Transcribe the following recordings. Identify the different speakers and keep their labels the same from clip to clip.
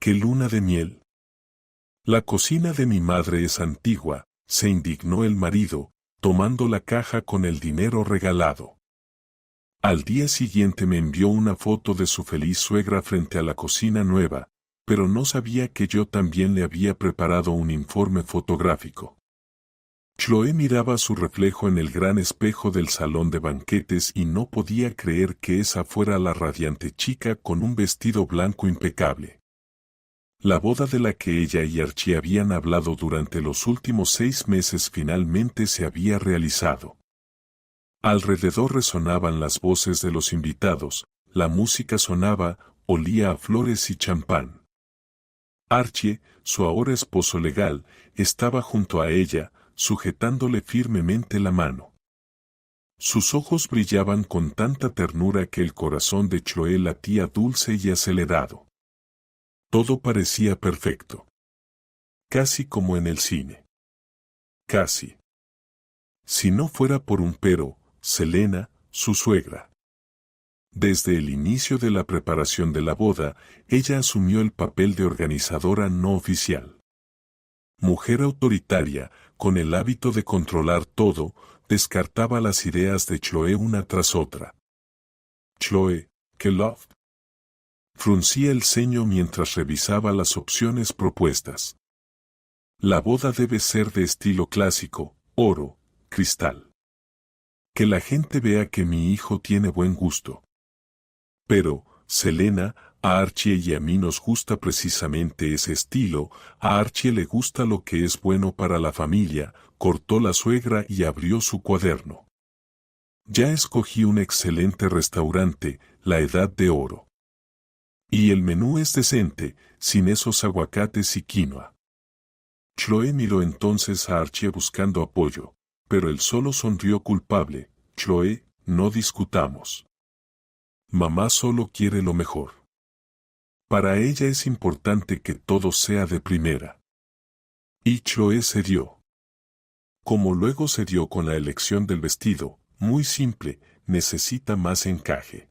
Speaker 1: ¡Qué luna de miel! La cocina de mi madre es antigua, se indignó el marido, tomando la caja con el dinero regalado. Al día siguiente me envió una foto de su feliz suegra frente a la cocina nueva, pero no sabía que yo también le había preparado un informe fotográfico. Chloe miraba su reflejo en el gran espejo del salón de banquetes y no podía creer que esa fuera la radiante chica con un vestido blanco impecable. La boda de la que ella y Archie habían hablado durante los últimos 6 meses finalmente se había realizado. Alrededor resonaban las voces de los invitados, la música sonaba, olía a flores y champán. Archie, su ahora esposo legal, estaba junto a ella, sujetándole firmemente la mano. Sus ojos brillaban con tanta ternura que el corazón de Chloe latía dulce y acelerado. Todo parecía perfecto. Casi como en el cine. Casi. Si no fuera por un pero, Selena, su suegra. Desde el inicio de la preparación de la boda, ella asumió el papel de organizadora no oficial. Mujer autoritaria, con el hábito de controlar todo, descartaba las ideas de Chloe una tras otra. Chloe, ¿qué love? Fruncía el ceño mientras revisaba las opciones propuestas. La boda debe ser de estilo clásico, oro, cristal. Que la gente vea que mi hijo tiene buen gusto. Pero, Selena, a Archie y a mí nos gusta precisamente ese estilo, a Archie le gusta lo que es bueno para la familia, cortó la suegra y abrió su cuaderno. Ya escogí un excelente restaurante, la Edad de Oro. Y el menú es decente, sin esos aguacates y quinoa. Chloe miró entonces a Archie buscando apoyo, pero él solo sonrió culpable. Chloe, no discutamos. Mamá solo quiere lo mejor. Para ella es importante que todo sea de primera. Y Chloe cedió. Como luego cedió con la elección del vestido, muy simple, necesita más encaje.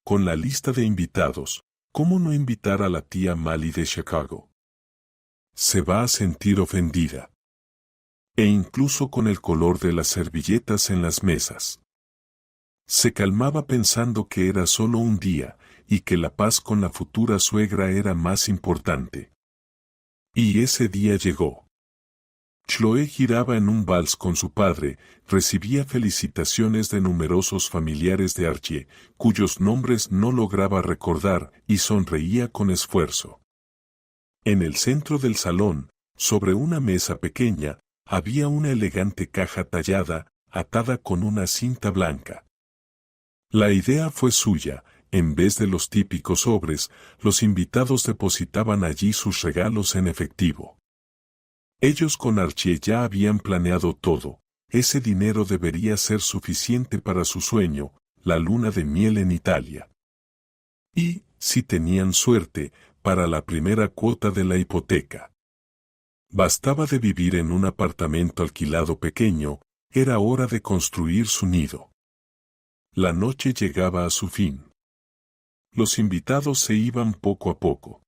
Speaker 1: Con la lista de invitados, ¿cómo no invitar a la tía Mali de Chicago? Se va a sentir ofendida. E incluso con el color de las servilletas en las mesas. Se calmaba pensando que era solo un día, y que la paz con la futura suegra era más importante. Y ese día llegó. Chloe giraba en un vals con su padre, recibía felicitaciones de numerosos familiares de Archie, cuyos nombres no lograba recordar, y sonreía con esfuerzo. En el centro del salón, sobre una mesa pequeña, había una elegante caja tallada, atada con una cinta blanca. La idea fue suya. En vez de los típicos sobres, los invitados depositaban allí sus regalos en efectivo. Ellos con Archie ya habían planeado todo. Ese dinero debería ser suficiente para su sueño, la luna de miel en Italia. Y, si tenían suerte, para la primera cuota de la hipoteca. Bastaba de vivir en un apartamento alquilado pequeño, era hora de construir su nido. La noche llegaba a su fin. Los invitados se iban poco a poco.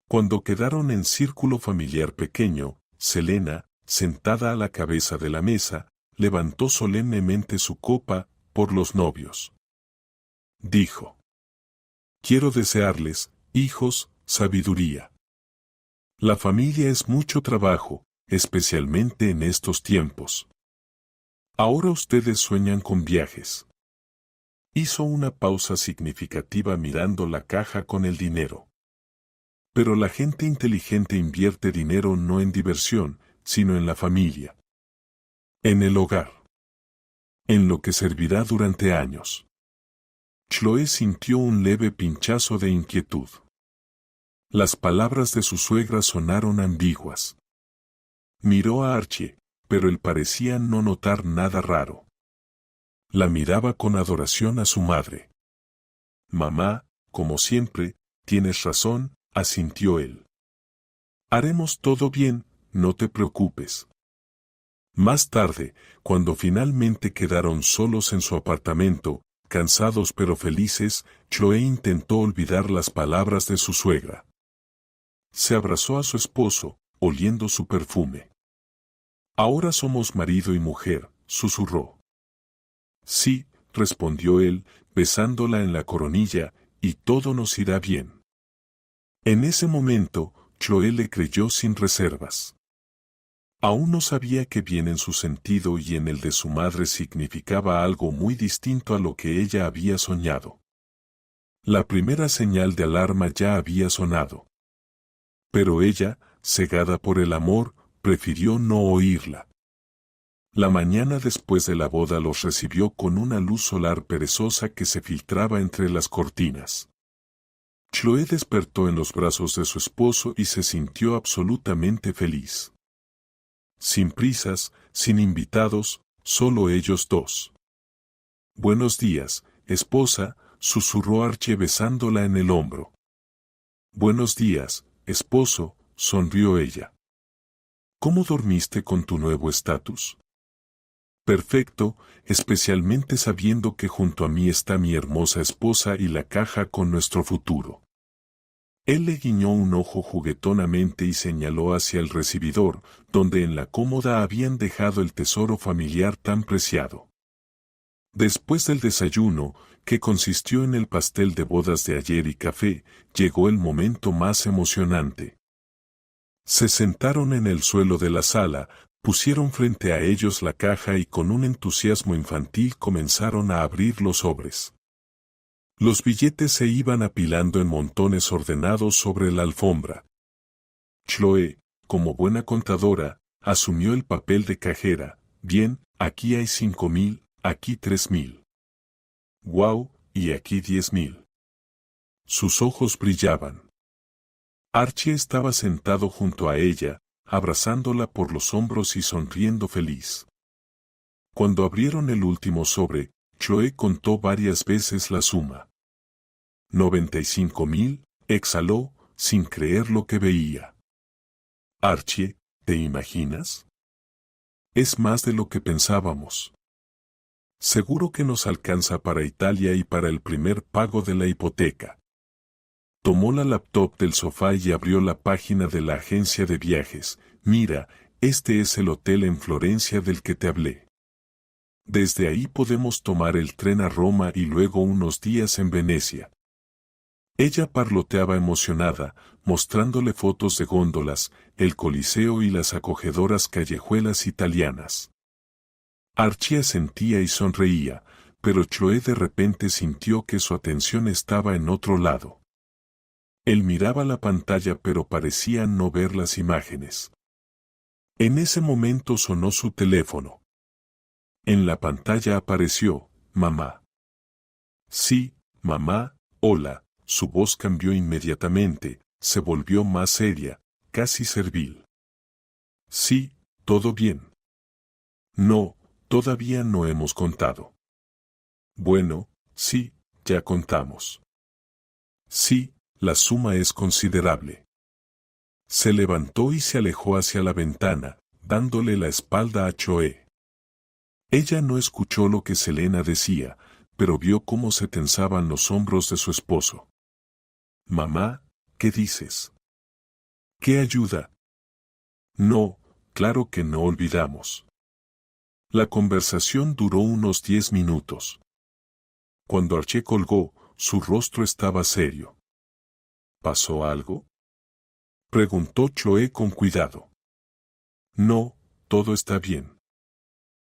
Speaker 1: Cuando quedaron en círculo familiar pequeño, Selena, sentada a la cabeza de la mesa, levantó solemnemente su copa, por los novios. Dijo: Quiero desearles, hijos, sabiduría. La familia es mucho trabajo, especialmente en estos tiempos. Ahora ustedes sueñan con viajes. Hizo una pausa significativa mirando la caja con el dinero. Pero la gente inteligente invierte dinero no en diversión, sino en la familia. En el hogar. En lo que servirá durante años. Chloe sintió un leve pinchazo de inquietud. Las palabras de su suegra sonaron ambiguas. Miró a Archie, pero él parecía no notar nada raro. La miraba con adoración a su madre. Mamá, como siempre, tienes razón, asintió él. Haremos todo bien, no te preocupes. Más tarde, cuando finalmente quedaron solos en su apartamento, cansados pero felices, Chloe intentó olvidar las palabras de su suegra. Se abrazó a su esposo, oliendo su perfume. Ahora somos marido y mujer, susurró. Sí, respondió él, besándola en la coronilla, y todo nos irá bien. En ese momento, Chloé le creyó sin reservas. Aún no sabía que bien en su sentido y en el de su madre significaba algo muy distinto a lo que ella había soñado. La primera señal de alarma ya había sonado. Pero ella, cegada por el amor, prefirió no oírla. La mañana después de la boda los recibió con una luz solar perezosa que se filtraba entre las cortinas. Chloé despertó en los brazos de su esposo y se sintió absolutamente feliz. Sin prisas, sin invitados, solo ellos dos. Buenos días, esposa, susurró Archie besándola en el hombro. Buenos días, esposo, sonrió ella. ¿Cómo dormiste con tu nuevo estatus? Perfecto, especialmente sabiendo que junto a mí está mi hermosa esposa y la caja con nuestro futuro. Él le guiñó un ojo juguetonamente y señaló hacia el recibidor, donde en la cómoda habían dejado el tesoro familiar tan preciado. Después del desayuno, que consistió en el pastel de bodas de ayer y café, llegó el momento más emocionante. Se sentaron en el suelo de la sala, pusieron frente a ellos la caja y con un entusiasmo infantil comenzaron a abrir los sobres. Los billetes se iban apilando en montones ordenados sobre la alfombra. Chloé, como buena contadora, asumió el papel de cajera. Bien, aquí hay 5,000, aquí 3,000. ¡Guau! Y aquí 10,000. Sus ojos brillaban. Archie estaba sentado junto a ella, abrazándola por los hombros y sonriendo feliz. Cuando abrieron el último sobre, Chloé contó varias veces la suma. 95,000, exhaló, sin creer lo que veía. Archie, ¿te imaginas? Es más de lo que pensábamos. Seguro que nos alcanza para Italia y para el primer pago de la hipoteca. Tomó la laptop del sofá y abrió la página de la agencia de viajes. Mira, este es el hotel en Florencia del que te hablé. Desde ahí podemos tomar el tren a Roma y luego unos días en Venecia. Ella parloteaba emocionada, mostrándole fotos de góndolas, el Coliseo y las acogedoras callejuelas italianas. Archie asentía y sonreía, pero Chloé de repente sintió que su atención estaba en otro lado. Él miraba la pantalla pero parecía no ver las imágenes. En ese momento sonó su teléfono. En la pantalla apareció, mamá. Sí, mamá, hola. Su voz cambió inmediatamente, se volvió más seria, casi servil. Sí, todo bien. No, todavía no hemos contado. Bueno, sí, ya contamos. Sí, la suma es considerable. Se levantó y se alejó hacia la ventana, dándole la espalda a Chloé. Ella no escuchó lo que Selena decía, pero vio cómo se tensaban los hombros de su esposo. Mamá, ¿qué dices? ¿Qué ayuda? No, claro que no olvidamos. La conversación duró unos 10 minutos. Cuando Archie colgó, su rostro estaba serio. ¿Pasó algo? Preguntó Chloé con cuidado. No, todo está bien.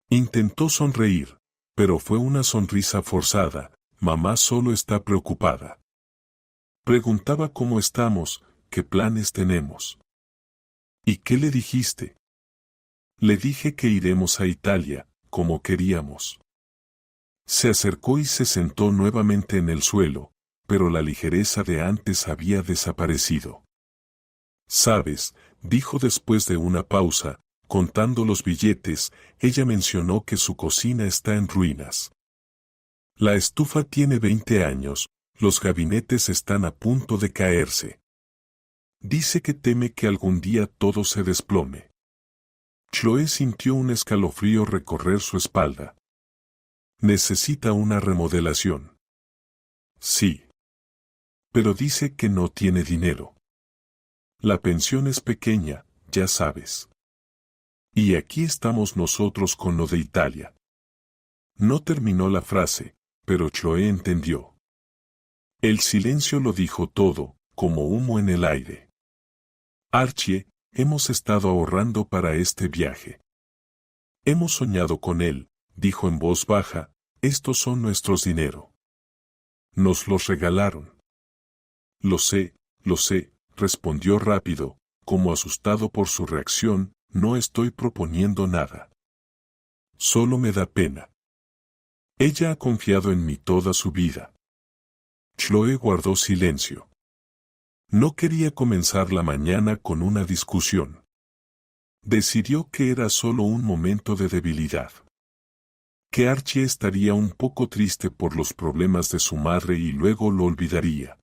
Speaker 1: Intentó sonreír, pero fue una sonrisa forzada. Mamá solo está preocupada. Preguntaba cómo estamos, qué planes tenemos. ¿Y qué le dijiste? Le dije que iremos a Italia, como queríamos. Se acercó y se sentó nuevamente en el suelo, pero la ligereza de antes había desaparecido. Sabes, dijo después de una pausa, contando los billetes, ella mencionó que su cocina está en ruinas. La estufa tiene 20 años, los gabinetes están a punto de caerse. Dice que teme que algún día todo se desplome. Chloé sintió un escalofrío recorrer su espalda. Necesita una remodelación. Sí. Pero dice que no tiene dinero. La pensión es pequeña, ya sabes. Y aquí estamos nosotros con lo de Italia. No terminó la frase, pero Chloe entendió. El silencio lo dijo todo, como humo en el aire. Archie, hemos estado ahorrando para este viaje. Hemos soñado con él, dijo en voz baja, estos son nuestros dinero. Nos los regalaron. Lo sé, respondió rápido, como asustado por su reacción, no estoy proponiendo nada. Solo me da pena. Ella ha confiado en mí toda su vida. Chloe guardó silencio. No quería comenzar la mañana con una discusión. Decidió que era solo un momento de debilidad. Que Archie estaría un poco triste por los problemas de su madre y luego lo olvidaría.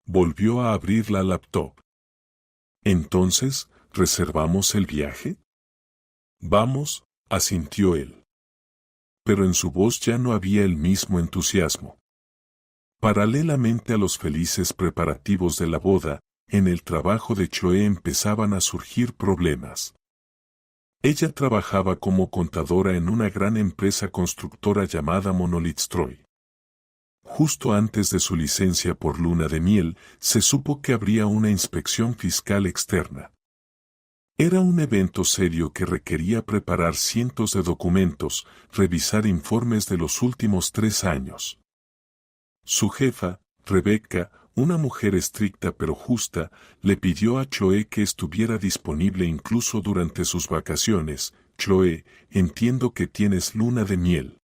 Speaker 1: Volvió a abrir la laptop. Entonces, ¿reservamos el viaje? Vamos, asintió él. Pero en su voz ya no había el mismo entusiasmo. Paralelamente a los felices preparativos de la boda, en el trabajo de Chloe empezaban a surgir problemas. Ella trabajaba como contadora en una gran empresa constructora llamada Monolith Troy. Justo antes de su licencia por luna de miel, se supo que habría una inspección fiscal externa. Era un evento serio que requería preparar cientos de documentos, revisar informes de los últimos 3 años. Su jefa, Rebecca, una mujer estricta pero justa, le pidió a Chloe que estuviera disponible incluso durante sus vacaciones. Chloe, entiendo que tienes luna de miel.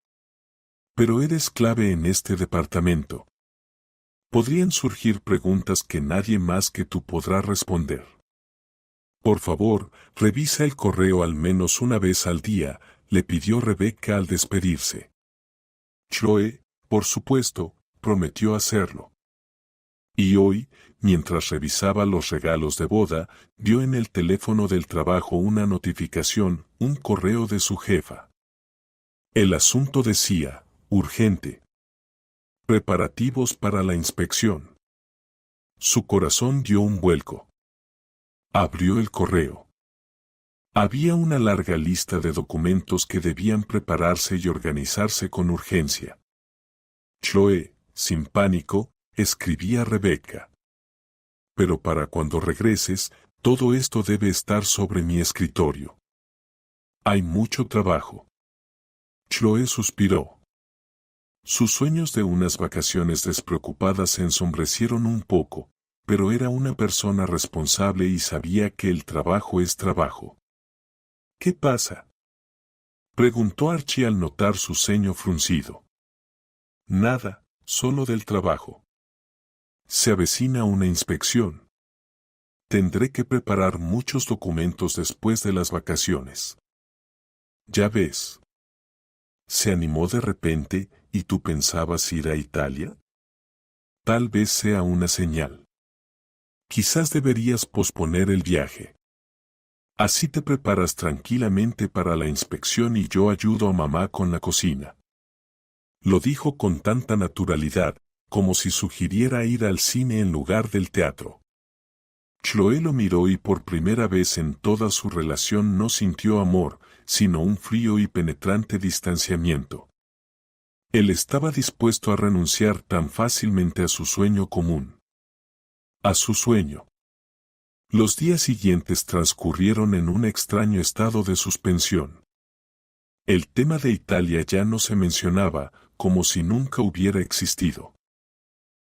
Speaker 1: Pero eres clave en este departamento. Podrían surgir preguntas que nadie más que tú podrá responder. Por favor, revisa el correo al menos una vez al día, le pidió Rebecca al despedirse. Chloe, por supuesto, prometió hacerlo. Y hoy, mientras revisaba los regalos de boda, vio en el teléfono del trabajo una notificación, un correo de su jefa. El asunto decía, urgente. Preparativos para la inspección. Su corazón dio un vuelco. Abrió el correo. Había una larga lista de documentos que debían prepararse y organizarse con urgencia. Chloe, sin pánico, escribía a Rebecca. Pero para cuando regreses, todo esto debe estar sobre mi escritorio. Hay mucho trabajo. Chloe suspiró. Sus sueños de unas vacaciones despreocupadas se ensombrecieron un poco, pero era una persona responsable y sabía que el trabajo es trabajo. ¿Qué pasa?, preguntó Archie al notar su ceño fruncido. Nada, solo del trabajo. Se avecina una inspección. Tendré que preparar muchos documentos después de las vacaciones. Ya ves. Se animó de repente, ¿y tú pensabas ir a Italia? Tal vez sea una señal. Quizás deberías posponer el viaje. Así te preparas tranquilamente para la inspección y yo ayudo a mamá con la cocina. Lo dijo con tanta naturalidad, como si sugiriera ir al cine en lugar del teatro. Chloe lo miró y por primera vez en toda su relación no sintió amor, sino un frío y penetrante distanciamiento. Él estaba dispuesto a renunciar tan fácilmente a su sueño común. A su sueño. Los días siguientes transcurrieron en un extraño estado de suspensión. El tema de Italia ya no se mencionaba, como si nunca hubiera existido.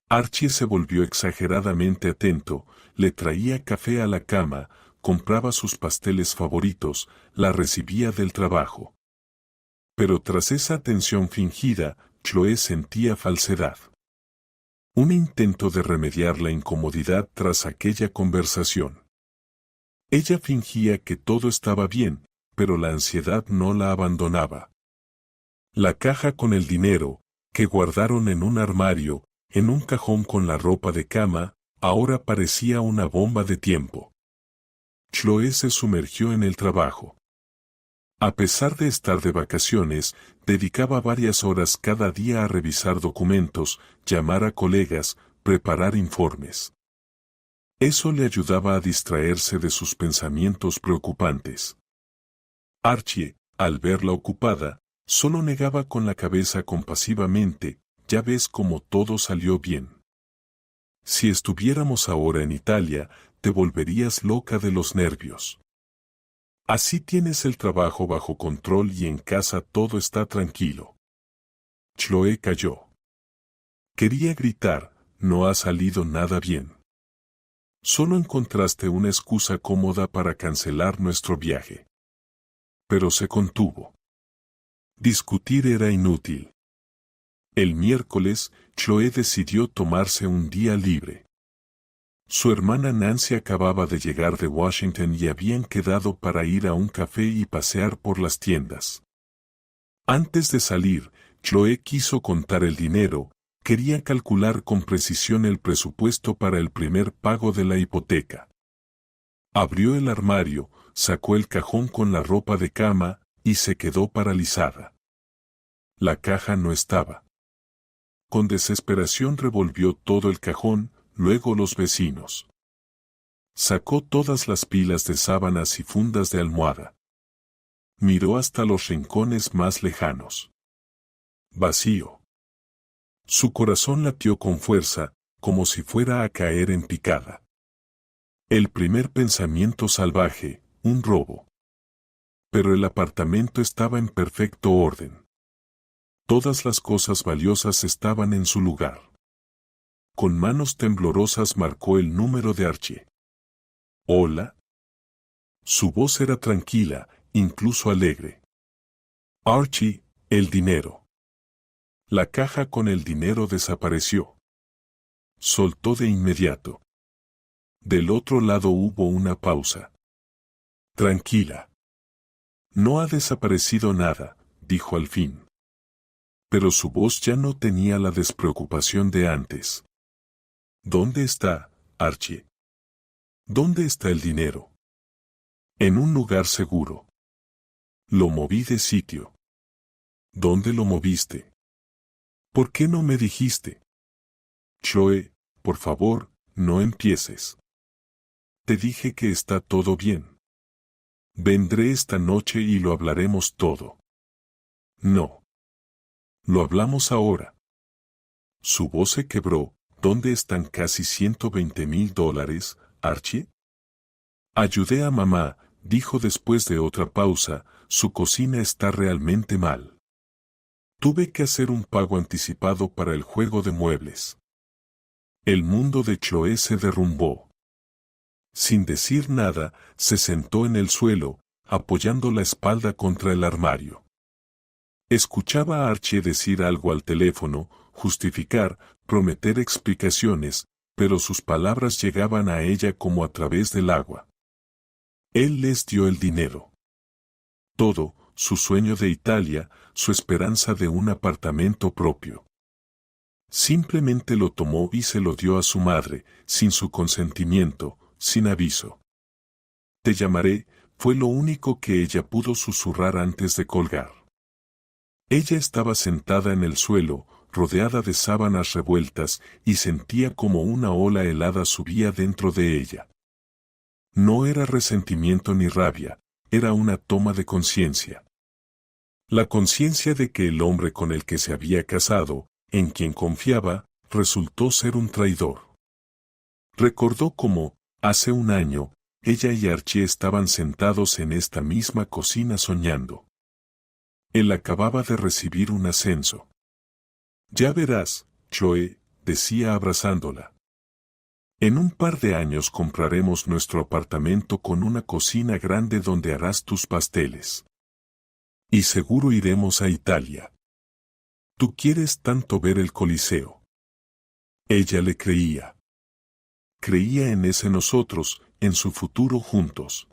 Speaker 1: Archie se volvió exageradamente atento, le traía café a la cama, compraba sus pasteles favoritos, la recibía del trabajo. Pero tras esa atención fingida, Chloe sentía falsedad. Un intento de remediar la incomodidad tras aquella conversación. Ella fingía que todo estaba bien, pero la ansiedad no la abandonaba. La caja con el dinero, que guardaron en un armario, en un cajón con la ropa de cama, ahora parecía una bomba de tiempo. Chloe se sumergió en el trabajo. A pesar de estar de vacaciones, dedicaba varias horas cada día a revisar documentos, llamar a colegas, preparar informes. Eso le ayudaba a distraerse de sus pensamientos preocupantes. Archie, al verla ocupada, solo negaba con la cabeza compasivamente, ya ves cómo todo salió bien. Si estuviéramos ahora en Italia, te volverías loca de los nervios. Así tienes el trabajo bajo control y en casa todo está tranquilo. Chloe calló. Quería gritar, no ha salido nada bien. Solo encontraste una excusa cómoda para cancelar nuestro viaje. Pero se contuvo. Discutir era inútil. El miércoles, Chloe decidió tomarse un día libre. Su hermana Nancy acababa de llegar de Washington y habían quedado para ir a un café y pasear por las tiendas. Antes de salir, Chloe quiso contar el dinero, quería calcular con precisión el presupuesto para el primer pago de la hipoteca. Abrió el armario, sacó el cajón con la ropa de cama, y se quedó paralizada. La caja no estaba. Con desesperación revolvió todo el cajón, luego los vecinos. Sacó todas las pilas de sábanas y fundas de almohada. Miró hasta los rincones más lejanos. Vacío. Su corazón latió con fuerza, como si fuera a caer en picada. El primer pensamiento salvaje, un robo. Pero el apartamento estaba en perfecto orden. Todas las cosas valiosas estaban en su lugar. Con manos temblorosas marcó el número de Archie. «Hola». Su voz era tranquila, incluso alegre. «Archie, el dinero». La caja con el dinero desapareció. Soltó de inmediato. Del otro lado hubo una pausa. «Tranquila. No ha desaparecido nada», dijo al fin. Pero su voz ya no tenía la despreocupación de antes. «¿Dónde está, Archie? ¿Dónde está el dinero?» «En un lugar seguro. Lo moví de sitio». «¿Dónde lo moviste? ¿Por qué no me dijiste?» «Chloe, por favor, no empieces. Te dije que está todo bien. Vendré esta noche y lo hablaremos todo». «No. Lo hablamos ahora». Su voz se quebró. «¿Dónde están casi $120,000, Archie?» «Ayudé a mamá», dijo después de otra pausa, «su cocina está realmente mal. Tuve que hacer un pago anticipado para el juego de muebles». El mundo de Chloe se derrumbó. Sin decir nada, se sentó en el suelo, apoyando la espalda contra el armario. Escuchaba a Archie decir algo al teléfono, justificar, prometer explicaciones, pero sus palabras llegaban a ella como a través del agua. Él les dio el dinero. Todo, su sueño de Italia, su esperanza de un apartamento propio. Simplemente lo tomó y se lo dio a su madre, sin su consentimiento, sin aviso. «Te llamaré», fue lo único que ella pudo susurrar antes de colgar. Ella estaba sentada en el suelo, rodeada de sábanas revueltas, y sentía como una ola helada subía dentro de ella. No era resentimiento ni rabia, era una toma de conciencia. La conciencia de que el hombre con el que se había casado, en quien confiaba, resultó ser un traidor. Recordó cómo, hace un año, ella y Archie estaban sentados en esta misma cocina soñando. Él acababa de recibir un ascenso. «Ya verás, Chloe», decía abrazándola. «En un par de años compraremos nuestro apartamento con una cocina grande donde harás tus pasteles. Y seguro iremos a Italia. Tú quieres tanto ver el Coliseo». Ella le creía. Creía en ese nosotros, en su futuro juntos.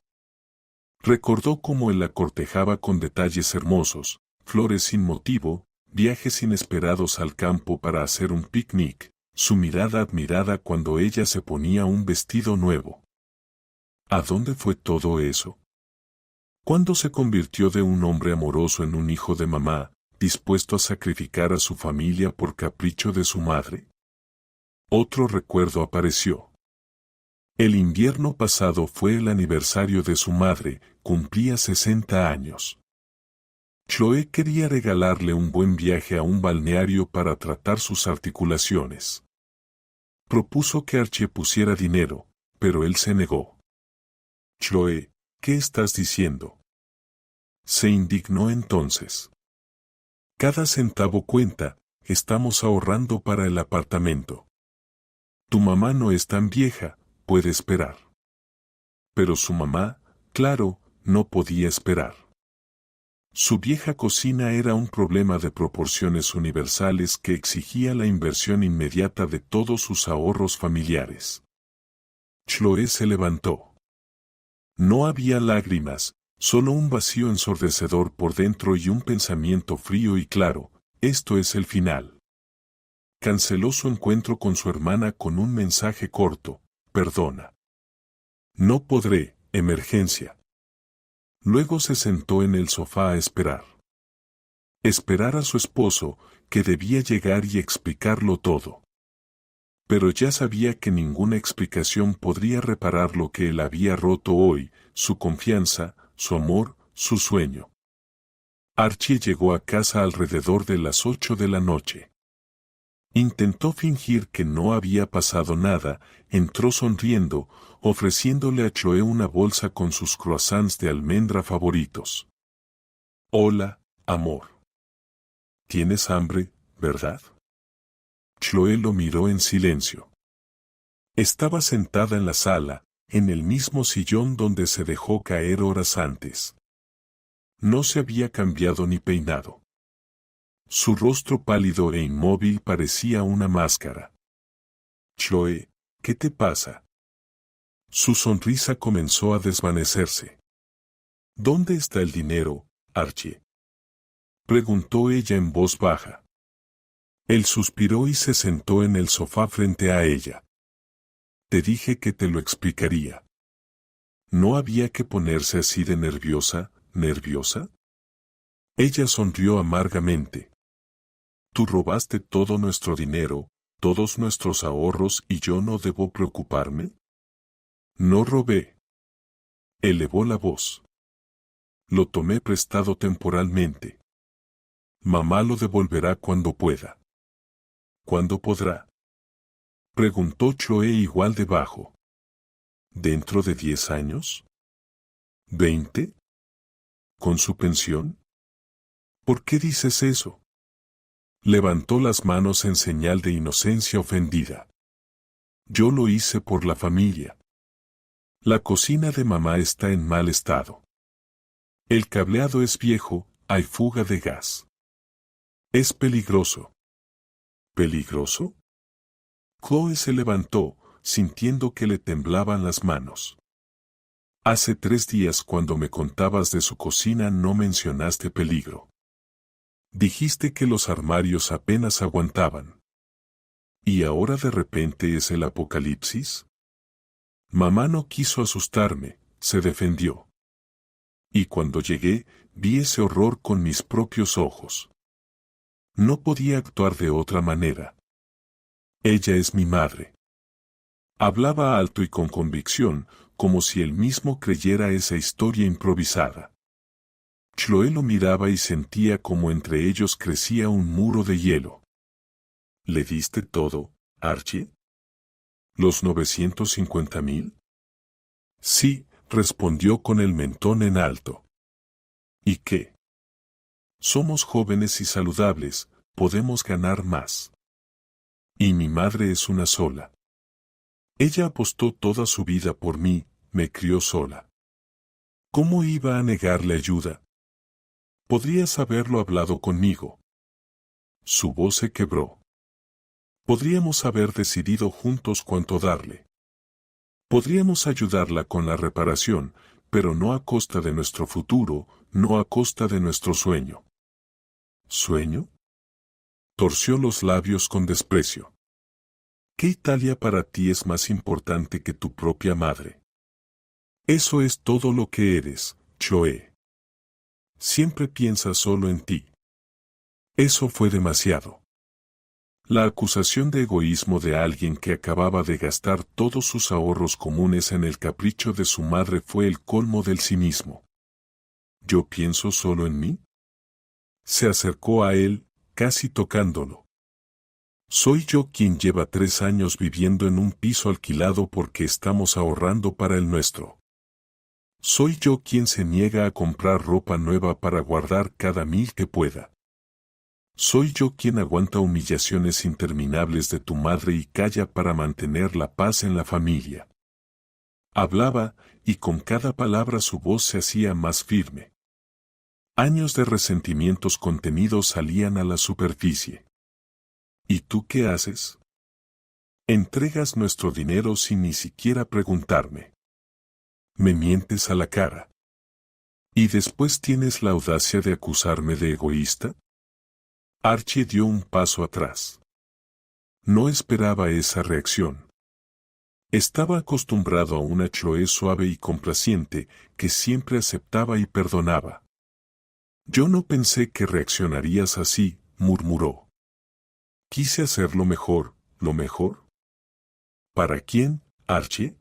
Speaker 1: Recordó cómo él la cortejaba con detalles hermosos, flores sin motivo, viajes inesperados al campo para hacer un picnic, su mirada admirada cuando ella se ponía un vestido nuevo. ¿A dónde fue todo eso? ¿Cuándo se convirtió de un hombre amoroso en un hijo de mamá, dispuesto a sacrificar a su familia por capricho de su madre? Otro recuerdo apareció. El invierno pasado fue el aniversario de su madre, cumplía 60 años. Chloe quería regalarle un buen viaje a un balneario para tratar sus articulaciones. Propuso que Archie pusiera dinero, pero él se negó. Chloe, ¿qué estás diciendo? Se indignó entonces. Cada centavo cuenta, estamos ahorrando para el apartamento. Tu mamá no es tan vieja, puede esperar. Pero su mamá, claro, no podía esperar. Su vieja cocina era un problema de proporciones universales que exigía la inversión inmediata de todos sus ahorros familiares. Chloe se levantó. No había lágrimas, solo un vacío ensordecedor por dentro y un pensamiento frío y claro, esto es el final. Canceló su encuentro con su hermana con un mensaje corto, perdona. No podré, emergencia. Luego se sentó en el sofá a esperar. Esperar a su esposo, que debía llegar y explicarlo todo. Pero ya sabía que ninguna explicación podría reparar lo que él había roto hoy, su confianza, su amor, su sueño. Archie llegó a casa alrededor de las 8 de la noche. Intentó fingir que no había pasado nada, entró sonriendo, ofreciéndole a Chloe una bolsa con sus croissants de almendra favoritos. Hola, amor. ¿Tienes hambre, verdad? Chloe lo miró en silencio. Estaba sentada en la sala, en el mismo sillón donde se dejó caer horas antes. No se había cambiado ni peinado. Su rostro pálido e inmóvil parecía una máscara. Chloe, ¿qué te pasa? Su sonrisa comenzó a desvanecerse. ¿Dónde está el dinero, Archie? Preguntó ella en voz baja. Él suspiró y se sentó en el sofá frente a ella. Te dije que te lo explicaría. ¿No había que ponerse así de nerviosa, nerviosa? Ella sonrió amargamente. Tú robaste todo nuestro dinero, todos nuestros ahorros y yo no debo preocuparme. No robé. Elevó la voz. Lo tomé prestado temporalmente. Mamá lo devolverá cuando pueda. ¿Cuándo podrá? Preguntó Chloe igual de bajo. ¿Dentro de 10 años? ¿20? ¿Con su pensión? ¿Por qué dices eso? Levantó las manos en señal de inocencia ofendida. Yo lo hice por la familia. La cocina de mamá está en mal estado. El cableado es viejo, hay fuga de gas. Es peligroso. ¿Peligroso? Chloe se levantó, sintiendo que le temblaban las manos. Hace 3 días cuando me contabas de su cocina no mencionaste peligro. Dijiste que los armarios apenas aguantaban. ¿Y ahora de repente es el apocalipsis? Mamá no quiso asustarme, se defendió. Y cuando llegué, vi ese horror con mis propios ojos. No podía actuar de otra manera. Ella es mi madre. Hablaba alto y con convicción, como si él mismo creyera esa historia improvisada. Chloe lo miraba y sentía como entre ellos crecía un muro de hielo. ¿Le diste todo, Archie? ¿Los 950,000? Sí, respondió con el mentón en alto. ¿Y qué? Somos jóvenes y saludables, podemos ganar más. Y mi madre es una sola. Ella apostó toda su vida por mí, me crió sola. ¿Cómo iba a negarle ayuda? Podrías haberlo hablado conmigo. Su voz se quebró. Podríamos haber decidido juntos cuánto darle. Podríamos ayudarla con la reparación, pero no a costa de nuestro futuro, no a costa de nuestro sueño. ¿Sueño? Torció los labios con desprecio. ¿Qué Italia para ti es más importante que tu propia madre? Eso es todo lo que eres, Chloe. Siempre piensas solo en ti. Eso fue demasiado. La acusación de egoísmo de alguien que acababa de gastar todos sus ahorros comunes en el capricho de su madre fue el colmo del cinismo. ¿Yo pienso solo en mí? Se acercó a él, casi tocándolo. Soy yo quien lleva 3 años viviendo en un piso alquilado porque estamos ahorrando para el nuestro. Soy yo quien se niega a comprar ropa nueva para guardar cada 1000 que pueda. Soy yo quien aguanta humillaciones interminables de tu madre y calla para mantener la paz en la familia. Hablaba, y con cada palabra su voz se hacía más firme. Años de resentimientos contenidos salían a la superficie. ¿Y tú qué haces? Entregas nuestro dinero sin ni siquiera preguntarme. Me mientes a la cara. ¿Y después tienes la audacia de acusarme de egoísta? Archie dio un paso atrás. No esperaba esa reacción. Estaba acostumbrado a una Chloe suave y complaciente que siempre aceptaba y perdonaba. Yo no pensé que reaccionarías así, murmuró. Quise hacer lo mejor, ¿lo mejor? ¿Para quién, Archie?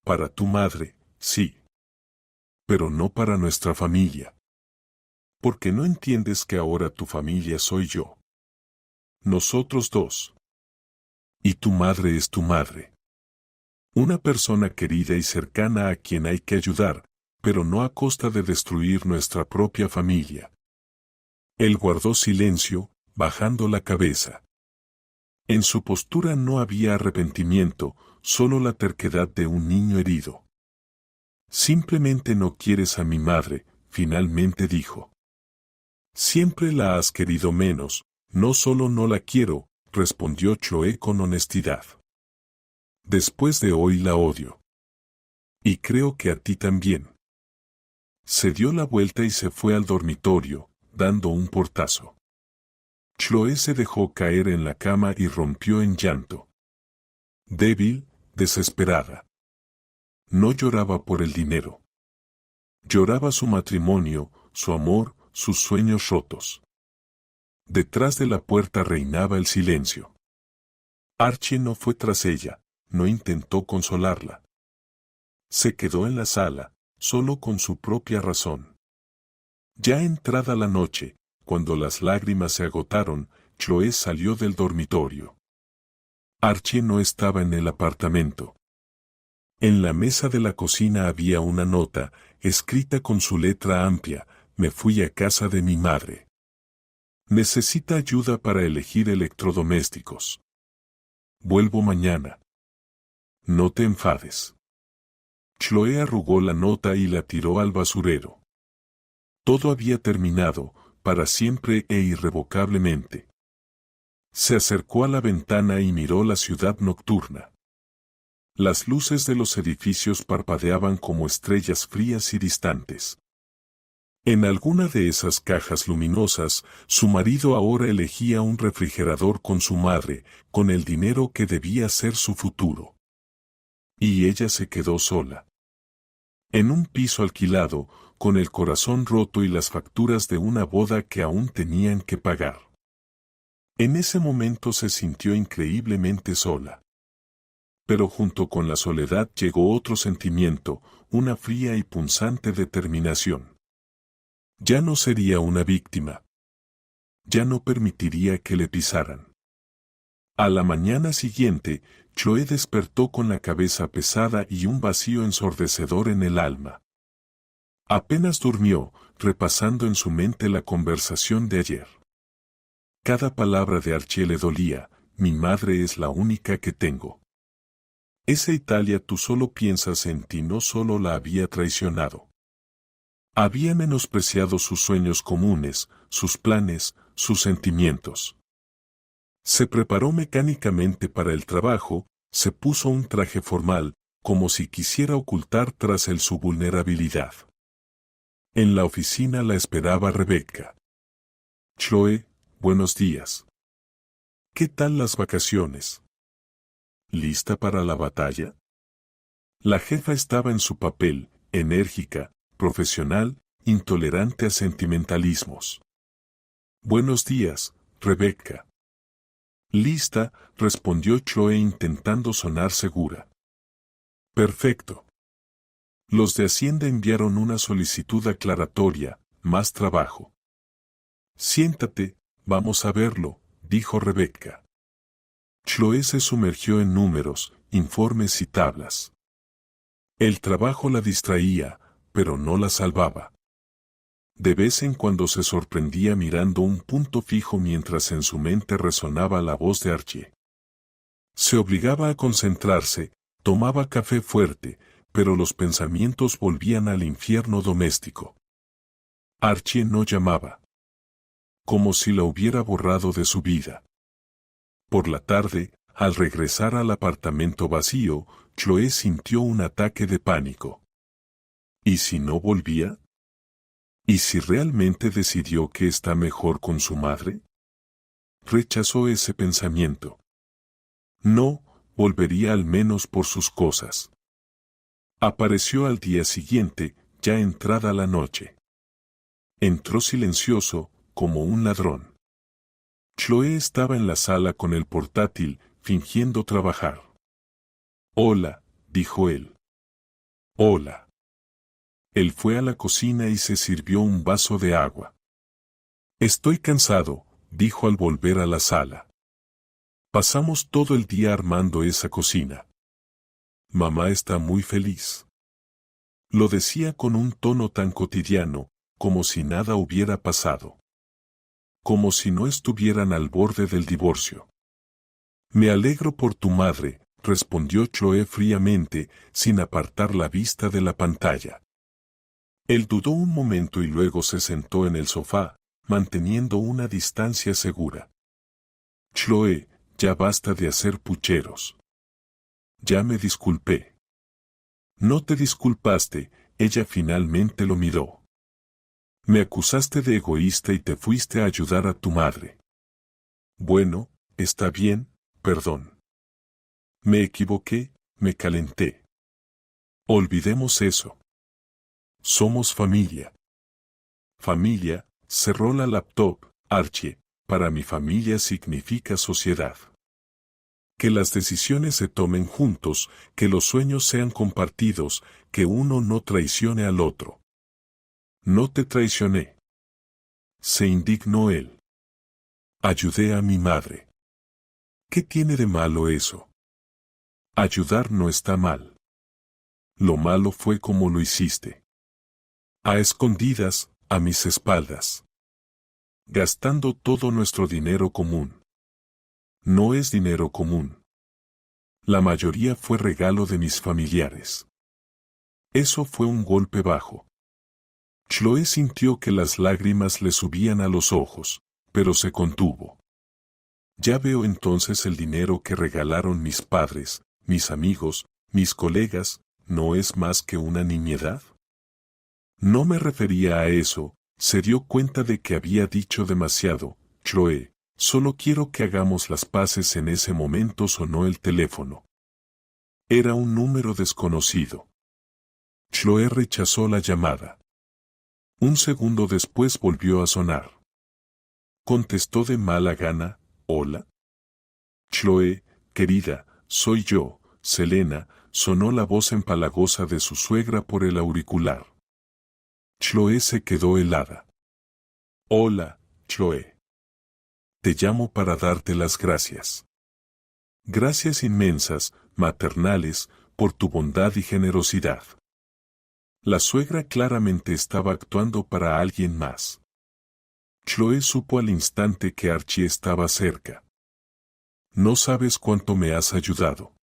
Speaker 1: Para tu madre, sí. Pero no para nuestra familia. Porque no entiendes que ahora tu familia soy yo. Nosotros dos. Y tu madre es tu madre. Una persona querida y cercana a quien hay que ayudar, pero no a costa de destruir nuestra propia familia. Él guardó silencio, bajando la cabeza. En su postura no había arrepentimiento, solo la terquedad de un niño herido. Simplemente no quieres a mi madre, finalmente dijo. Siempre la has querido menos, no solo no la quiero, respondió Chloe con honestidad. Después de hoy la odio. Y creo que a ti también. Se dio la vuelta y se fue al dormitorio, dando un portazo. Chloe se dejó caer en la cama y rompió en llanto. Débil, desesperada. No lloraba por el dinero. Lloraba su matrimonio, su amor, sus sueños rotos. Detrás de la puerta reinaba el silencio. Archie no fue tras ella, no intentó consolarla. Se quedó en la sala, solo con su propia razón. Ya entrada la noche, cuando las lágrimas se agotaron, Chloe salió del dormitorio. Archie no estaba en el apartamento. En la mesa de la cocina había una nota, escrita con su letra amplia: me fui a casa de mi madre. Necesita ayuda para elegir electrodomésticos. Vuelvo mañana. No te enfades. Chloe arrugó la nota y la tiró al basurero. Todo había terminado, para siempre e irrevocablemente. Se acercó a la ventana y miró la ciudad nocturna. Las luces de los edificios parpadeaban como estrellas frías y distantes. En alguna de esas cajas luminosas, su marido ahora elegía un refrigerador con su madre, con el dinero que debía ser su futuro. Y ella se quedó sola. En un piso alquilado, con el corazón roto y las facturas de una boda que aún tenían que pagar. En ese momento se sintió increíblemente sola. Pero junto con la soledad llegó otro sentimiento, una fría y punzante determinación. Ya no sería una víctima. Ya no permitiría que le pisaran. A la mañana siguiente, Chloe despertó con la cabeza pesada y un vacío ensordecedor en el alma. Apenas durmió, repasando en su mente la conversación de ayer. Cada palabra de Archie le dolía: mi madre es la única que tengo. Esa Italia, tú solo piensas en ti, no solo la había traicionado. Había menospreciado sus sueños comunes, sus planes, sus sentimientos. Se preparó mecánicamente para el trabajo, se puso un traje formal, como si quisiera ocultar tras él su vulnerabilidad. En la oficina la esperaba Rebecca. Chloe, buenos días. ¿Qué tal las vacaciones? ¿Lista para la batalla? La jefa estaba en su papel, enérgica, profesional, intolerante a sentimentalismos. Buenos días, Rebecca. Lista, respondió Chloe intentando sonar segura. Perfecto. Los de Hacienda enviaron una solicitud aclaratoria, más trabajo. Siéntate, vamos a verlo, dijo Rebecca. Chloe se sumergió en números, informes y tablas. El trabajo la distraía, pero no la salvaba. De vez en cuando se sorprendía mirando un punto fijo mientras en su mente resonaba la voz de Archie. Se obligaba a concentrarse, tomaba café fuerte, pero los pensamientos volvían al infierno doméstico. Archie no llamaba. Como si la hubiera borrado de su vida. Por la tarde, al regresar al apartamento vacío, Chloe sintió un ataque de pánico. ¿Y si no volvía? ¿Y si realmente decidió que está mejor con su madre? Rechazó ese pensamiento. No, volvería al menos por sus cosas. Apareció al día siguiente, ya entrada la noche. Entró silencioso, como un ladrón. Chloe estaba en la sala con el portátil, fingiendo trabajar. Hola, dijo él. Hola. Él fue a la cocina y se sirvió un vaso de agua. Estoy cansado, dijo al volver a la sala. Pasamos todo el día armando esa cocina. Mamá está muy feliz. Lo decía con un tono tan cotidiano, como si nada hubiera pasado. Como si no estuvieran al borde del divorcio. Me alegro por tu madre, respondió Chloe fríamente, sin apartar la vista de la pantalla. Él dudó un momento y luego se sentó en el sofá, manteniendo una distancia segura. Chloe, ya basta de hacer pucheros. Ya me disculpé. No te disculpaste, ella finalmente lo miró. Me acusaste de egoísta y te fuiste a ayudar a tu madre. Bueno, está bien, perdón. Me equivoqué, me calenté. Olvidemos eso. Somos familia. Familia, cerró la laptop, Archie, para mi familia significa sociedad. Que las decisiones se tomen juntos, que los sueños sean compartidos, que uno no traicione al otro. No te traicioné. Se indignó él. Ayudé a mi madre. ¿Qué tiene de malo eso? Ayudar no está mal. Lo malo fue como lo hiciste. A escondidas, a mis espaldas. Gastando todo nuestro dinero común. No es dinero común. La mayoría fue regalo de mis familiares. Eso fue un golpe bajo. Chloe sintió que las lágrimas le subían a los ojos, pero se contuvo. Ya veo entonces el dinero que regalaron mis padres, mis amigos, mis colegas, ¿no es más que una nimiedad? No me refería a eso, se dio cuenta de que había dicho demasiado. Chloe, solo quiero que hagamos las paces. En ese momento sonó el teléfono. Era un número desconocido. Chloe rechazó la llamada. Un segundo después volvió a sonar. Contestó de mala gana, hola. Chloe, querida, soy yo, Selena, sonó la voz empalagosa de su suegra por el auricular. Chloe se quedó helada. Hola, Chloe. Te llamo para darte las gracias. Gracias inmensas, maternales, por tu bondad y generosidad. La suegra claramente estaba actuando para alguien más. Chloe supo al instante que Archie estaba cerca. No sabes cuánto me has ayudado.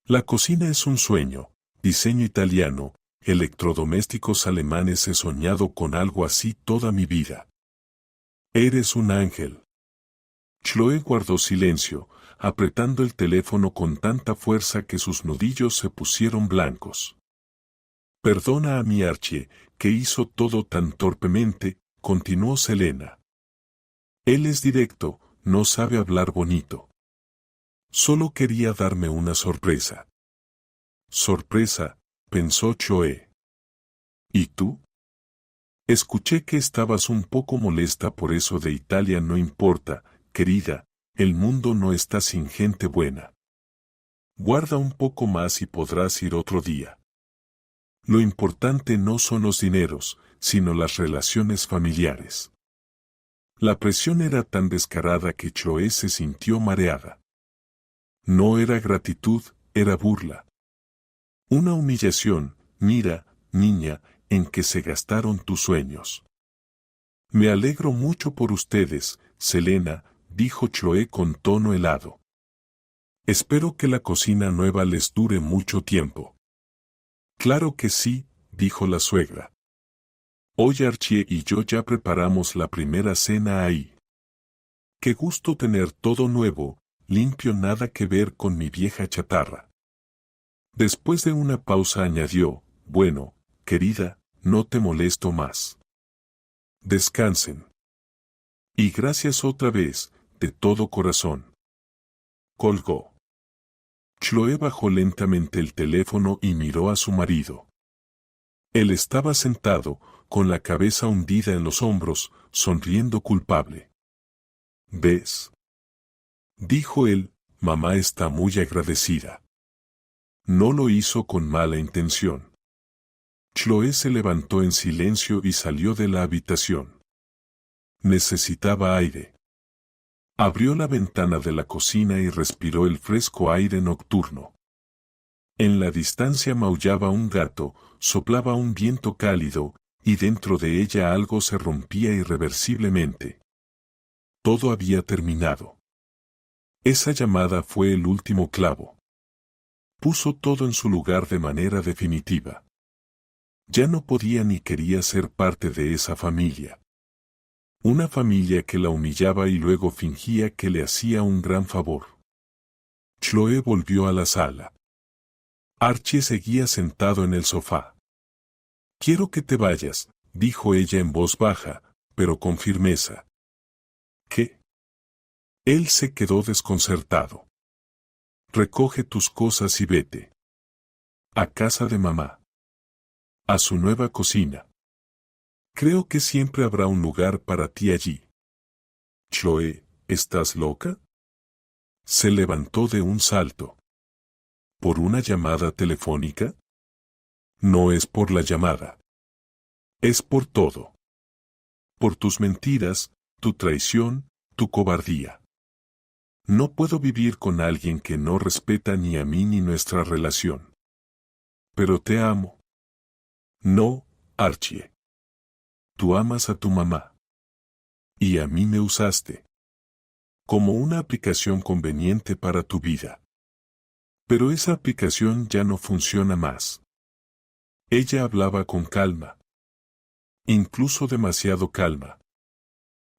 Speaker 1: La cocina es un sueño, diseño italiano, electrodomésticos alemanes. He soñado con algo así toda mi vida. Eres un ángel. Chloe guardó silencio, apretando el teléfono con tanta fuerza que sus nudillos se pusieron blancos. Perdona a mi Archie, que hizo todo tan torpemente, continuó Selena. Él es directo, no sabe hablar bonito. Solo quería darme una sorpresa. Sorpresa, pensó Chloe. ¿Y tú? Escuché que estabas un poco molesta por eso de Italia. No importa, querida, el mundo no está sin gente buena. Guarda un poco más y podrás ir otro día. Lo importante no son los dineros, sino las relaciones familiares. La presión era tan descarada que Chloe se sintió mareada. No era gratitud, era burla. Una humillación, mira, niña, en que se gastaron tus sueños. Me alegro mucho por ustedes, Selena, dijo Chloe con tono helado. Espero que la cocina nueva les dure mucho tiempo. Claro que sí, dijo la suegra. Hoy Archie y yo ya preparamos la primera cena ahí. Qué gusto tener todo nuevo, limpio, nada que ver con mi vieja chatarra. Después de una pausa añadió, bueno, querida, no te molesto más. Descansen. Y gracias otra vez, de todo corazón. Colgó. Chloe bajó lentamente el teléfono y miró a su marido. Él estaba sentado, con la cabeza hundida en los hombros, sonriendo culpable. ¿Ves? Dijo él, mamá está muy agradecida. No lo hizo con mala intención. Chloe se levantó en silencio y salió de la habitación. Necesitaba aire. Abrió la ventana de la cocina y respiró el fresco aire nocturno. En la distancia maullaba un gato, soplaba un viento cálido, y dentro de ella algo se rompía irreversiblemente. Todo había terminado. Esa llamada fue el último clavo. Puso todo en su lugar de manera definitiva. Ya no podía ni quería ser parte de esa familia. Una familia que la humillaba y luego fingía que le hacía un gran favor. Chloe volvió a la sala. Archie seguía sentado en el sofá. Quiero que te vayas, dijo ella en voz baja, pero con firmeza. ¿Qué? Él se quedó desconcertado. Recoge tus cosas y vete. A casa de mamá. A su nueva cocina. Creo que siempre habrá un lugar para ti allí. Chloe, ¿estás loca? Se levantó de un salto. ¿Por una llamada telefónica? No es por la llamada. Es por todo. Por tus mentiras, tu traición, tu cobardía. No puedo vivir con alguien que no respeta ni a mí ni nuestra relación. Pero te amo. No, Archie. Tú amas a tu mamá. Y a mí me usaste. Como una aplicación conveniente para tu vida. Pero esa aplicación ya no funciona más. Ella hablaba con calma. Incluso demasiado calma.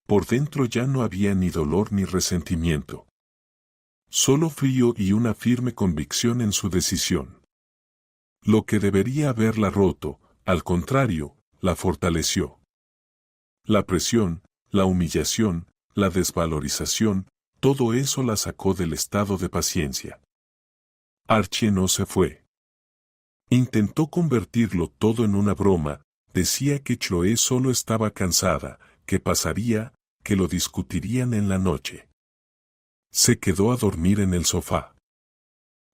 Speaker 1: Por dentro ya no había ni dolor ni resentimiento. Solo frío y una firme convicción en su decisión. Lo que debería haberla roto, al contrario, la fortaleció. La presión, la humillación, la desvalorización, todo eso la sacó del estado de paciencia. Archie no se fue. Intentó convertirlo todo en una broma, decía que Chloe solo estaba cansada, que pasaría, que lo discutirían en la noche. Se quedó a dormir en el sofá.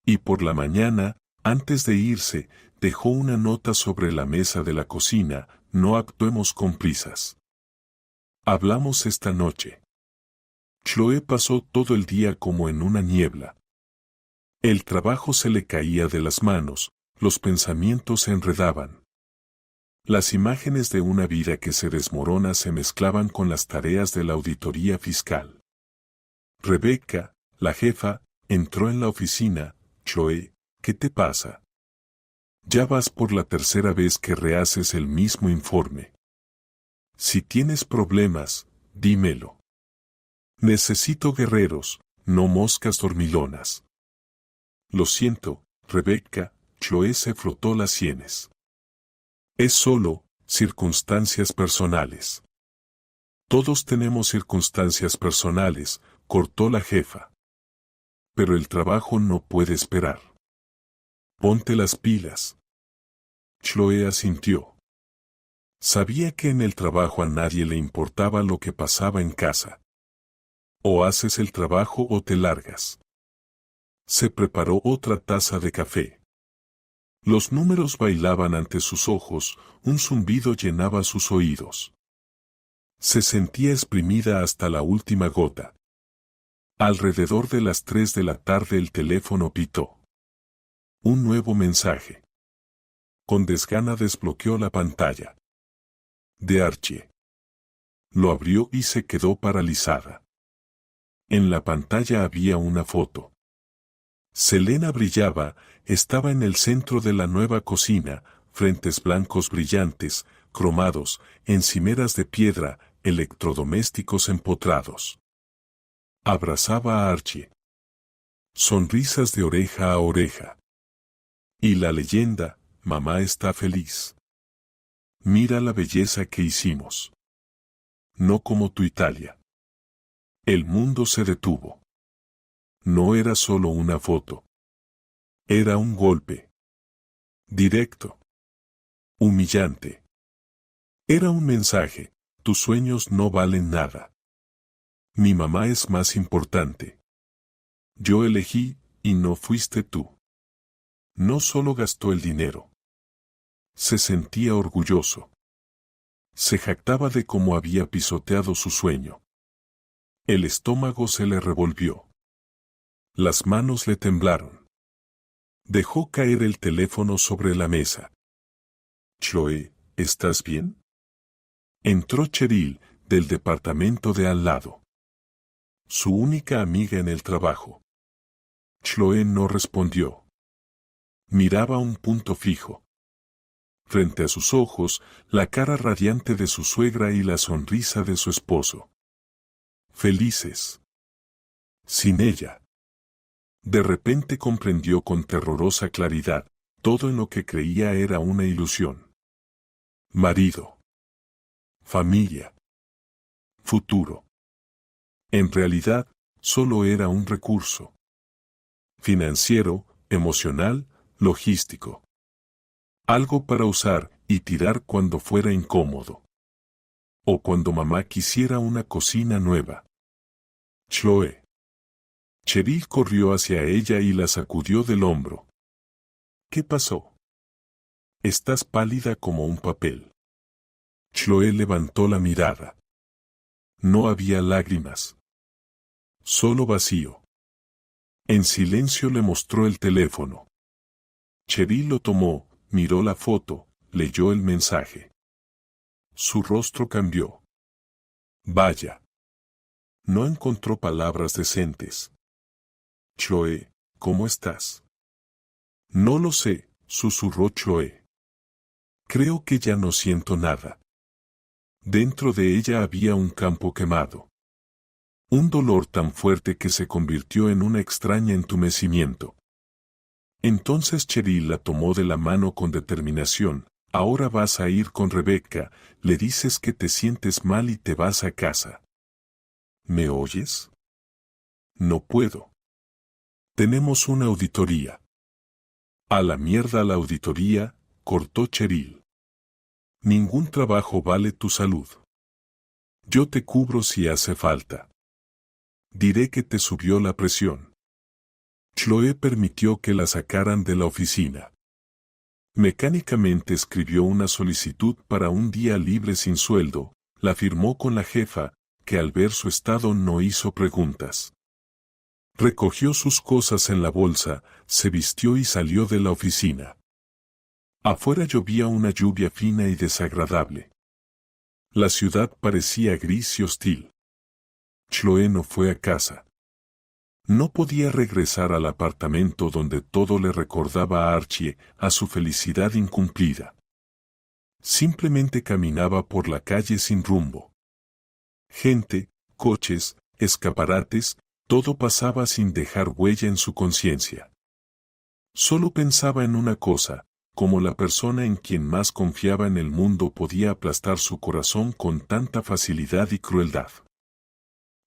Speaker 1: Y por la mañana, antes de irse, dejó una nota sobre la mesa de la cocina, no actuemos con prisas. Hablamos esta noche. Chloe pasó todo el día como en una niebla. El trabajo se le caía de las manos, los pensamientos se enredaban. Las imágenes de una vida que se desmorona se mezclaban con las tareas de la auditoría fiscal. Rebecca, la jefa, entró en la oficina. Chloe, ¿qué te pasa? Ya vas por la tercera vez que rehaces el mismo informe. Si tienes problemas, dímelo. Necesito guerreros, no moscas dormilonas. Lo siento, Rebecca, Chloe se frotó las sienes. Es solo, circunstancias personales. Todos tenemos circunstancias personales, cortó la jefa. Pero el trabajo no puede esperar. Ponte las pilas. Chloe asintió. Sabía que en el trabajo a nadie le importaba lo que pasaba en casa. O haces el trabajo o te largas. Se preparó otra taza de café. Los números bailaban ante sus ojos, un zumbido llenaba sus oídos. Se sentía exprimida hasta la última gota. Alrededor de las 3 de la tarde el teléfono pitó. Un nuevo mensaje. Con desgana desbloqueó la pantalla. De Archie. Lo abrió y se quedó paralizada. En la pantalla había una foto. Selena brillaba, estaba en el centro de la nueva cocina, frentes blancos brillantes, cromados, encimeras de piedra, electrodomésticos empotrados. Abrazaba a Archie. Sonrisas de oreja a oreja. Y la leyenda, mamá está feliz. Mira la belleza que hicimos. No como tu Italia. El mundo se detuvo. No era solo una foto. Era un golpe. Directo. Humillante. Era un mensaje, tus sueños no valen nada. Mi mamá es más importante. Yo elegí, y no fuiste tú. No solo gastó el dinero. Se sentía orgulloso. Se jactaba de cómo había pisoteado su sueño. El estómago se le revolvió. Las manos le temblaron. Dejó caer el teléfono sobre la mesa. Chloe, ¿estás bien? Entró Cheryl, del departamento de al lado. Su única amiga en el trabajo. Chloe no respondió. Miraba un punto fijo. Frente a sus ojos, la cara radiante de su suegra y la sonrisa de su esposo. Felices. Sin ella. De repente comprendió con terrorosa claridad, todo en lo que creía era una ilusión. Marido. Familia. Futuro. En realidad, solo era un recurso. Financiero, emocional, logístico. Algo para usar y tirar cuando fuera incómodo. O cuando mamá quisiera una cocina nueva. Chloe. Cheryl corrió hacia ella y la sacudió del hombro. ¿Qué pasó? Estás pálida como un papel. Chloe levantó la mirada. No había lágrimas. Solo vacío. En silencio le mostró el teléfono. Cheryl lo tomó, miró la foto, leyó el mensaje. Su rostro cambió. Vaya. No encontró palabras decentes. Chloe, ¿cómo estás? No lo sé, susurró Chloe. Creo que ya no siento nada. Dentro de ella había un campo quemado. Un dolor tan fuerte que se convirtió en un extraño entumecimiento. Entonces Cheryl la tomó de la mano con determinación. Ahora vas a ir con Rebecca, le dices que te sientes mal y te vas a casa. ¿Me oyes? No puedo. Tenemos una auditoría. A la mierda la auditoría, cortó Cheryl. Ningún trabajo vale tu salud. Yo te cubro si hace falta. Diré que te subió la presión. Chloe permitió que la sacaran de la oficina. Mecánicamente escribió una solicitud para un día libre sin sueldo, la firmó con la jefa, que al ver su estado no hizo preguntas. Recogió sus cosas en la bolsa, se vistió y salió de la oficina. Afuera llovía una lluvia fina y desagradable. La ciudad parecía gris y hostil. Chloe no fue a casa. No podía regresar al apartamento donde todo le recordaba a Archie, a su felicidad incumplida. Simplemente caminaba por la calle sin rumbo. Gente, coches, escaparates, todo pasaba sin dejar huella en su conciencia. Solo pensaba en una cosa, cómo la persona en quien más confiaba en el mundo podía aplastar su corazón con tanta facilidad y crueldad.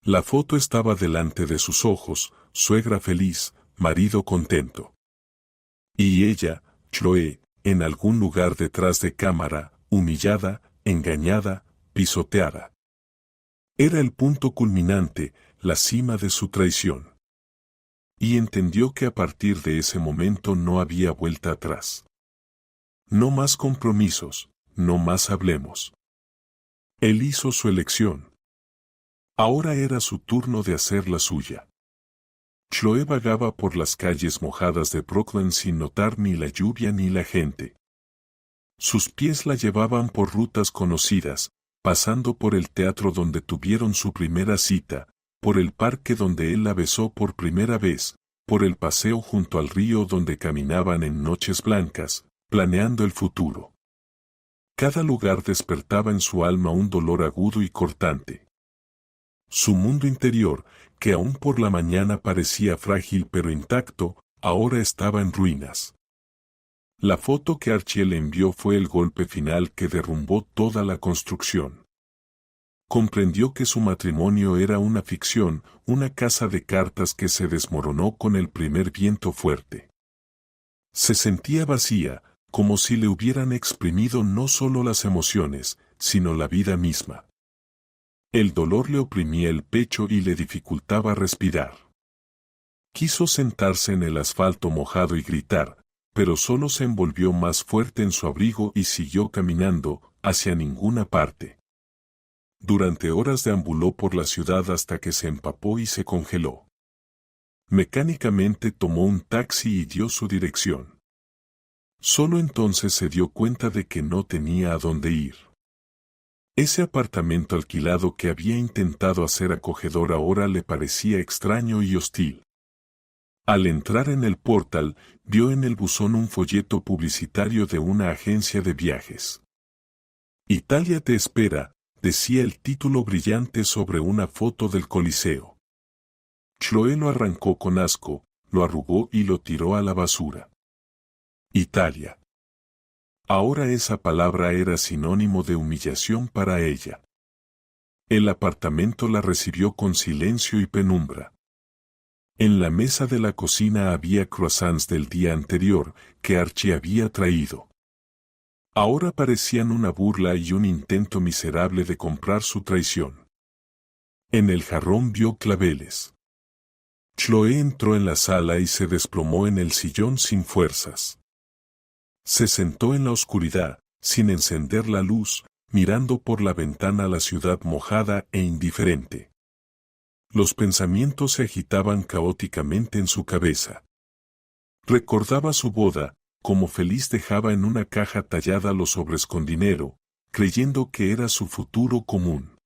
Speaker 1: La foto estaba delante de sus ojos, suegra feliz, marido contento. Y ella, Chloe, en algún lugar detrás de cámara, humillada, engañada, pisoteada. Era el punto culminante, la cima de su traición. Y entendió que a partir de ese momento no había vuelta atrás. No más compromisos, no más hablemos. Él hizo su elección. Ahora era su turno de hacer la suya. Chloe vagaba por las calles mojadas de Brooklyn sin notar ni la lluvia ni la gente. Sus pies la llevaban por rutas conocidas, pasando por el teatro donde tuvieron su primera cita, por el parque donde él la besó por primera vez, por el paseo junto al río donde caminaban en noches blancas, planeando el futuro. Cada lugar despertaba en su alma un dolor agudo y cortante. Su mundo interior, que aún por la mañana parecía frágil pero intacto, ahora estaba en ruinas. La foto que Archie le envió fue el golpe final que derrumbó toda la construcción. Comprendió que su matrimonio era una ficción, una casa de cartas que se desmoronó con el primer viento fuerte. Se sentía vacía, como si le hubieran exprimido no solo las emociones, sino la vida misma. El dolor le oprimía el pecho y le dificultaba respirar. Quiso sentarse en el asfalto mojado y gritar, pero solo se envolvió más fuerte en su abrigo y siguió caminando, hacia ninguna parte. Durante horas deambuló por la ciudad hasta que se empapó y se congeló. Mecánicamente tomó un taxi y dio su dirección. Solo entonces se dio cuenta de que no tenía a dónde ir. Ese apartamento alquilado que había intentado hacer acogedor ahora le parecía extraño y hostil. Al entrar en el portal, vio en el buzón un folleto publicitario de una agencia de viajes. Italia te espera, decía el título brillante sobre una foto del Coliseo. Chloe lo arrancó con asco, lo arrugó y lo tiró a la basura. Italia. Ahora esa palabra era sinónimo de humillación para ella. El apartamento la recibió con silencio y penumbra. En la mesa de la cocina había croissants del día anterior, que Archie había traído. Ahora parecían una burla y un intento miserable de comprar su traición. En el jarrón vio claveles. Chloe entró en la sala y se desplomó en el sillón sin fuerzas. Se sentó en la oscuridad, sin encender la luz, mirando por la ventana la ciudad mojada e indiferente. Los pensamientos se agitaban caóticamente en su cabeza. Recordaba su boda, como feliz dejaba en una caja tallada los sobres con dinero, creyendo que era su futuro común.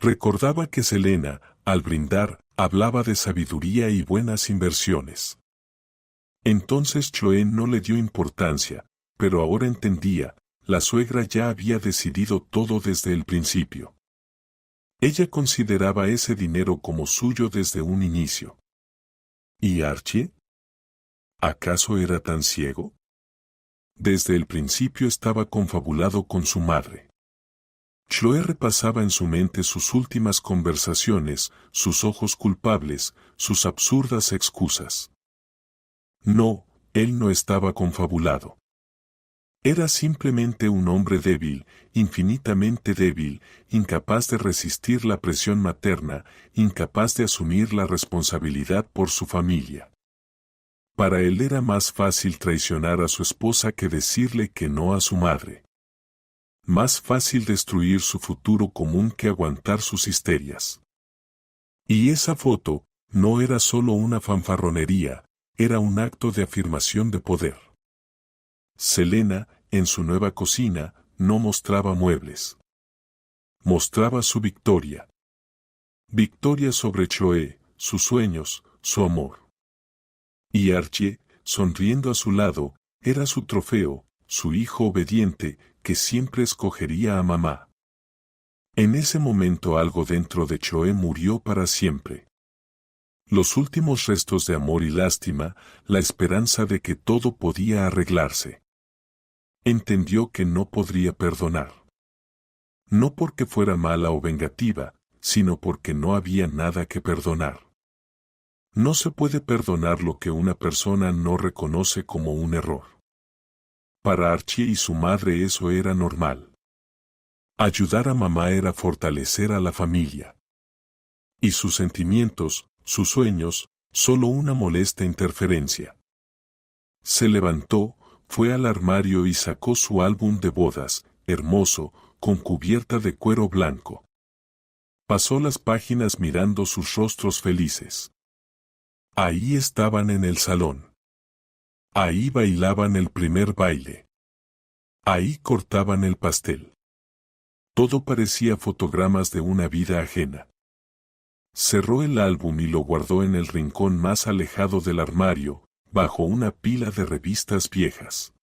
Speaker 1: Recordaba que Selena, al brindar, hablaba de sabiduría y buenas inversiones. Entonces Chloe no le dio importancia, pero ahora entendía, la suegra ya había decidido todo desde el principio. Ella consideraba ese dinero como suyo desde un inicio. ¿Y Archie? ¿Acaso era tan ciego? Desde el principio estaba confabulado con su madre. Chloe repasaba en su mente sus últimas conversaciones, sus ojos culpables, sus absurdas excusas. No, él no estaba confabulado. Era simplemente un hombre débil, infinitamente débil, incapaz de resistir la presión materna, incapaz de asumir la responsabilidad por su familia. Para él era más fácil traicionar a su esposa que decirle que no a su madre. Más fácil destruir su futuro común que aguantar sus histerias. Y esa foto no era solo una fanfarronería, era un acto de afirmación de poder. Selena, en su nueva cocina, no mostraba muebles. Mostraba su victoria. Victoria sobre Chloe, sus sueños, su amor. Y Archie, sonriendo a su lado, era su trofeo, su hijo obediente, que siempre escogería a mamá. En ese momento algo dentro de Chloe murió para siempre. Los últimos restos de amor y lástima, la esperanza de que todo podía arreglarse. Entendió que no podría perdonar. No porque fuera mala o vengativa, sino porque no había nada que perdonar. No se puede perdonar lo que una persona no reconoce como un error. Para Archie y su madre eso era normal. Ayudar a mamá era fortalecer a la familia. Y sus sentimientos, sus sueños, solo una molesta interferencia. Se levantó, fue al armario y sacó su álbum de bodas, hermoso, con cubierta de cuero blanco. Pasó las páginas mirando sus rostros felices. Ahí estaban en el salón. Ahí bailaban el primer baile. Ahí cortaban el pastel. Todo parecía fotogramas de una vida ajena. Cerró el álbum y lo guardó en el rincón más alejado del armario, bajo una pila de revistas viejas.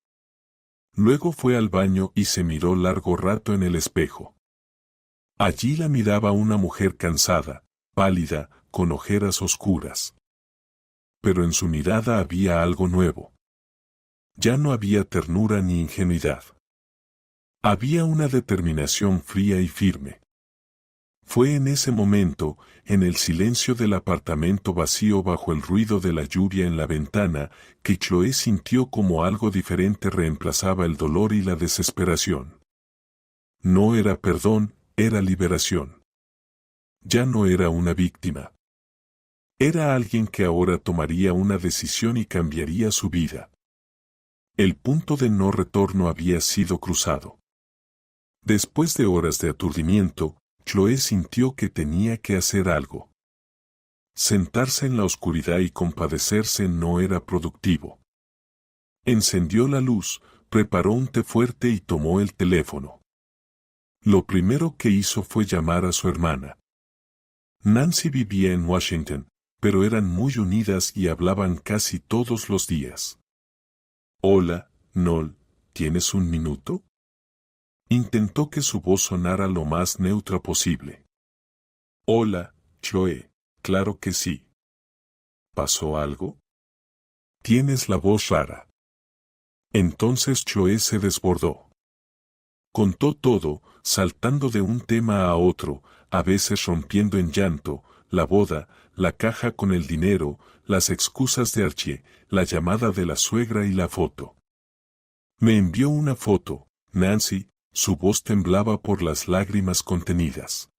Speaker 1: Luego fue al baño y se miró largo rato en el espejo. Allí la miraba una mujer cansada, pálida, con ojeras oscuras. Pero en su mirada había algo nuevo. Ya no había ternura ni ingenuidad. Había una determinación fría y firme. Fue en ese momento, en el silencio del apartamento vacío bajo el ruido de la lluvia en la ventana, que Chloé sintió como algo diferente reemplazaba el dolor y la desesperación. No era perdón, era liberación. Ya no era una víctima. Era alguien que ahora tomaría una decisión y cambiaría su vida. El punto de no retorno había sido cruzado. Después de horas de aturdimiento, Chloé sintió que tenía que hacer algo. Sentarse en la oscuridad y compadecerse no era productivo. Encendió la luz, preparó un té fuerte y tomó el teléfono. Lo primero que hizo fue llamar a su hermana. Nancy vivía en Washington, pero eran muy unidas y hablaban casi todos los días. Hola, Noel, ¿tienes un minuto? Intentó que su voz sonara lo más neutra posible. Hola, Chloé, claro que sí. ¿Pasó algo? Tienes la voz rara. Entonces Chloé se desbordó. Contó todo, saltando de un tema a otro, a veces rompiendo en llanto, la boda, la caja con el dinero, las excusas de Archie, la llamada de la suegra y la foto. Me envió una foto, Nancy, su voz temblaba por las lágrimas contenidas.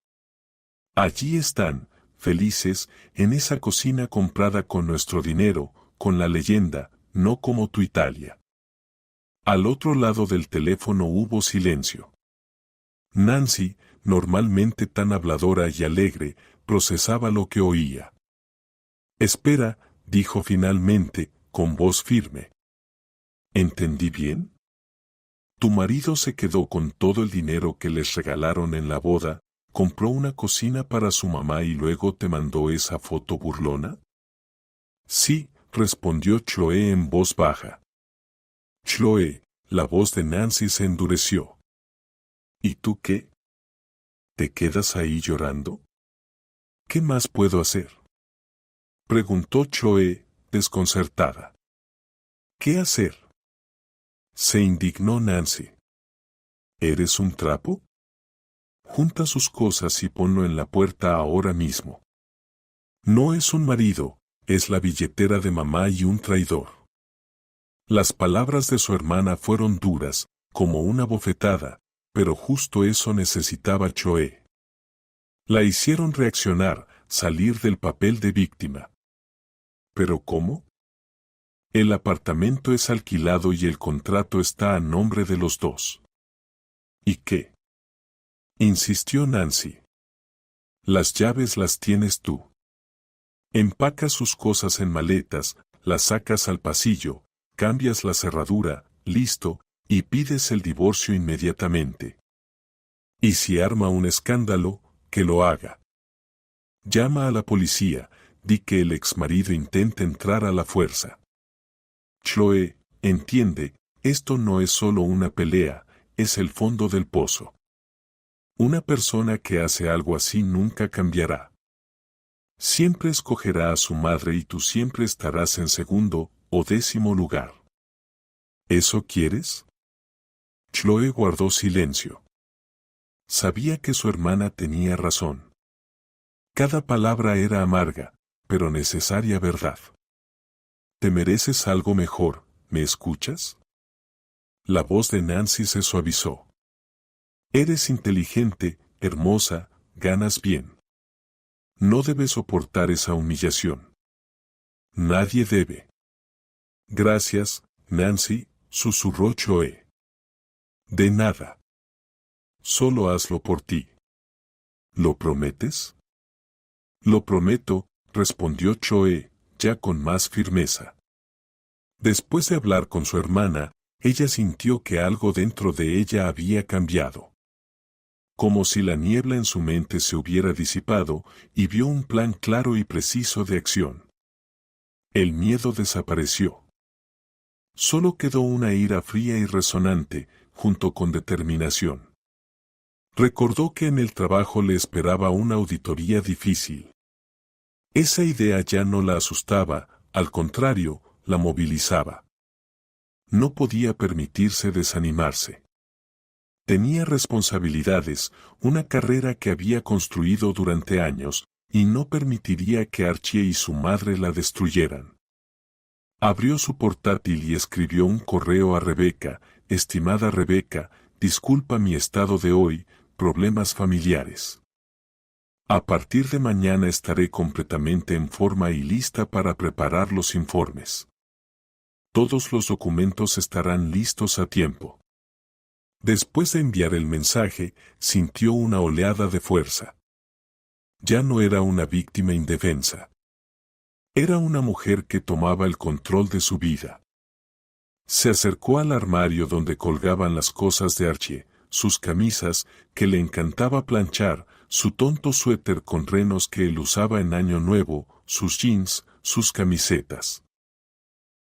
Speaker 1: Allí están, felices, en esa cocina comprada con nuestro dinero, con la leyenda, no como tu Italia. Al otro lado del teléfono hubo silencio. Nancy, normalmente tan habladora y alegre, procesaba lo que oía. Espera, dijo finalmente, con voz firme. ¿Entendí bien? Tu marido se quedó con todo el dinero que les regalaron en la boda, compró una cocina para su mamá y luego te mandó esa foto burlona. Sí, respondió Chloé en voz baja. Chloé, la voz de Nancy se endureció. ¿Y tú qué? ¿Te quedas ahí llorando? ¿Qué más puedo hacer? Preguntó Chloé, desconcertada. ¿Qué hacer? Se indignó Nancy. ¿Eres un trapo? Junta sus cosas y ponlo en la puerta ahora mismo. No es un marido, es la billetera de mamá y un traidor. Las palabras de su hermana fueron duras, como una bofetada, pero justo eso necesitaba Chloé. La hicieron reaccionar, salir del papel de víctima. ¿Pero cómo? El apartamento es alquilado y el contrato está a nombre de los dos. ¿Y qué? Insistió Nancy. Las llaves las tienes tú. Empacas sus cosas en maletas, las sacas al pasillo, cambias la cerradura, listo, y pides el divorcio inmediatamente. Y si arma un escándalo, que lo haga. Llama a la policía, di que el exmarido intenta entrar a la fuerza. Chloé, entiende, esto no es solo una pelea, es el fondo del pozo. Una persona que hace algo así nunca cambiará. Siempre escogerá a su madre y tú siempre estarás en segundo o décimo lugar. ¿Eso quieres? Chloé guardó silencio. Sabía que su hermana tenía razón. Cada palabra era amarga, pero necesaria verdad. Te mereces algo mejor, ¿me escuchas? La voz de Nancy se suavizó. Eres inteligente, hermosa, ganas bien. No debe soportar esa humillación. Nadie debe. Gracias, Nancy, susurró Choe. De nada. Solo hazlo por ti. ¿Lo prometes? Lo prometo, respondió Choe, ya con más firmeza. Después de hablar con su hermana, ella sintió que algo dentro de ella había cambiado. Como si la niebla en su mente se hubiera disipado, y vio un plan claro y preciso de acción. El miedo desapareció. Solo quedó una ira fría y resonante, junto con determinación. Recordó que en el trabajo le esperaba una auditoría difícil. Esa idea ya no la asustaba, al contrario, la movilizaba. No podía permitirse desanimarse. Tenía responsabilidades, una carrera que había construido durante años, y no permitiría que Archie y su madre la destruyeran. Abrió su portátil y escribió un correo a Rebeca: estimada Rebeca, disculpa mi estado de hoy, problemas familiares. A partir de mañana estaré completamente en forma y lista para preparar los informes. Todos los documentos estarán listos a tiempo. Después de enviar el mensaje, sintió una oleada de fuerza. Ya no era una víctima indefensa. Era una mujer que tomaba el control de su vida. Se acercó al armario donde colgaban las cosas de Archie, sus camisas, que le encantaba planchar, su tonto suéter con renos que él usaba en Año Nuevo, sus jeans, sus camisetas.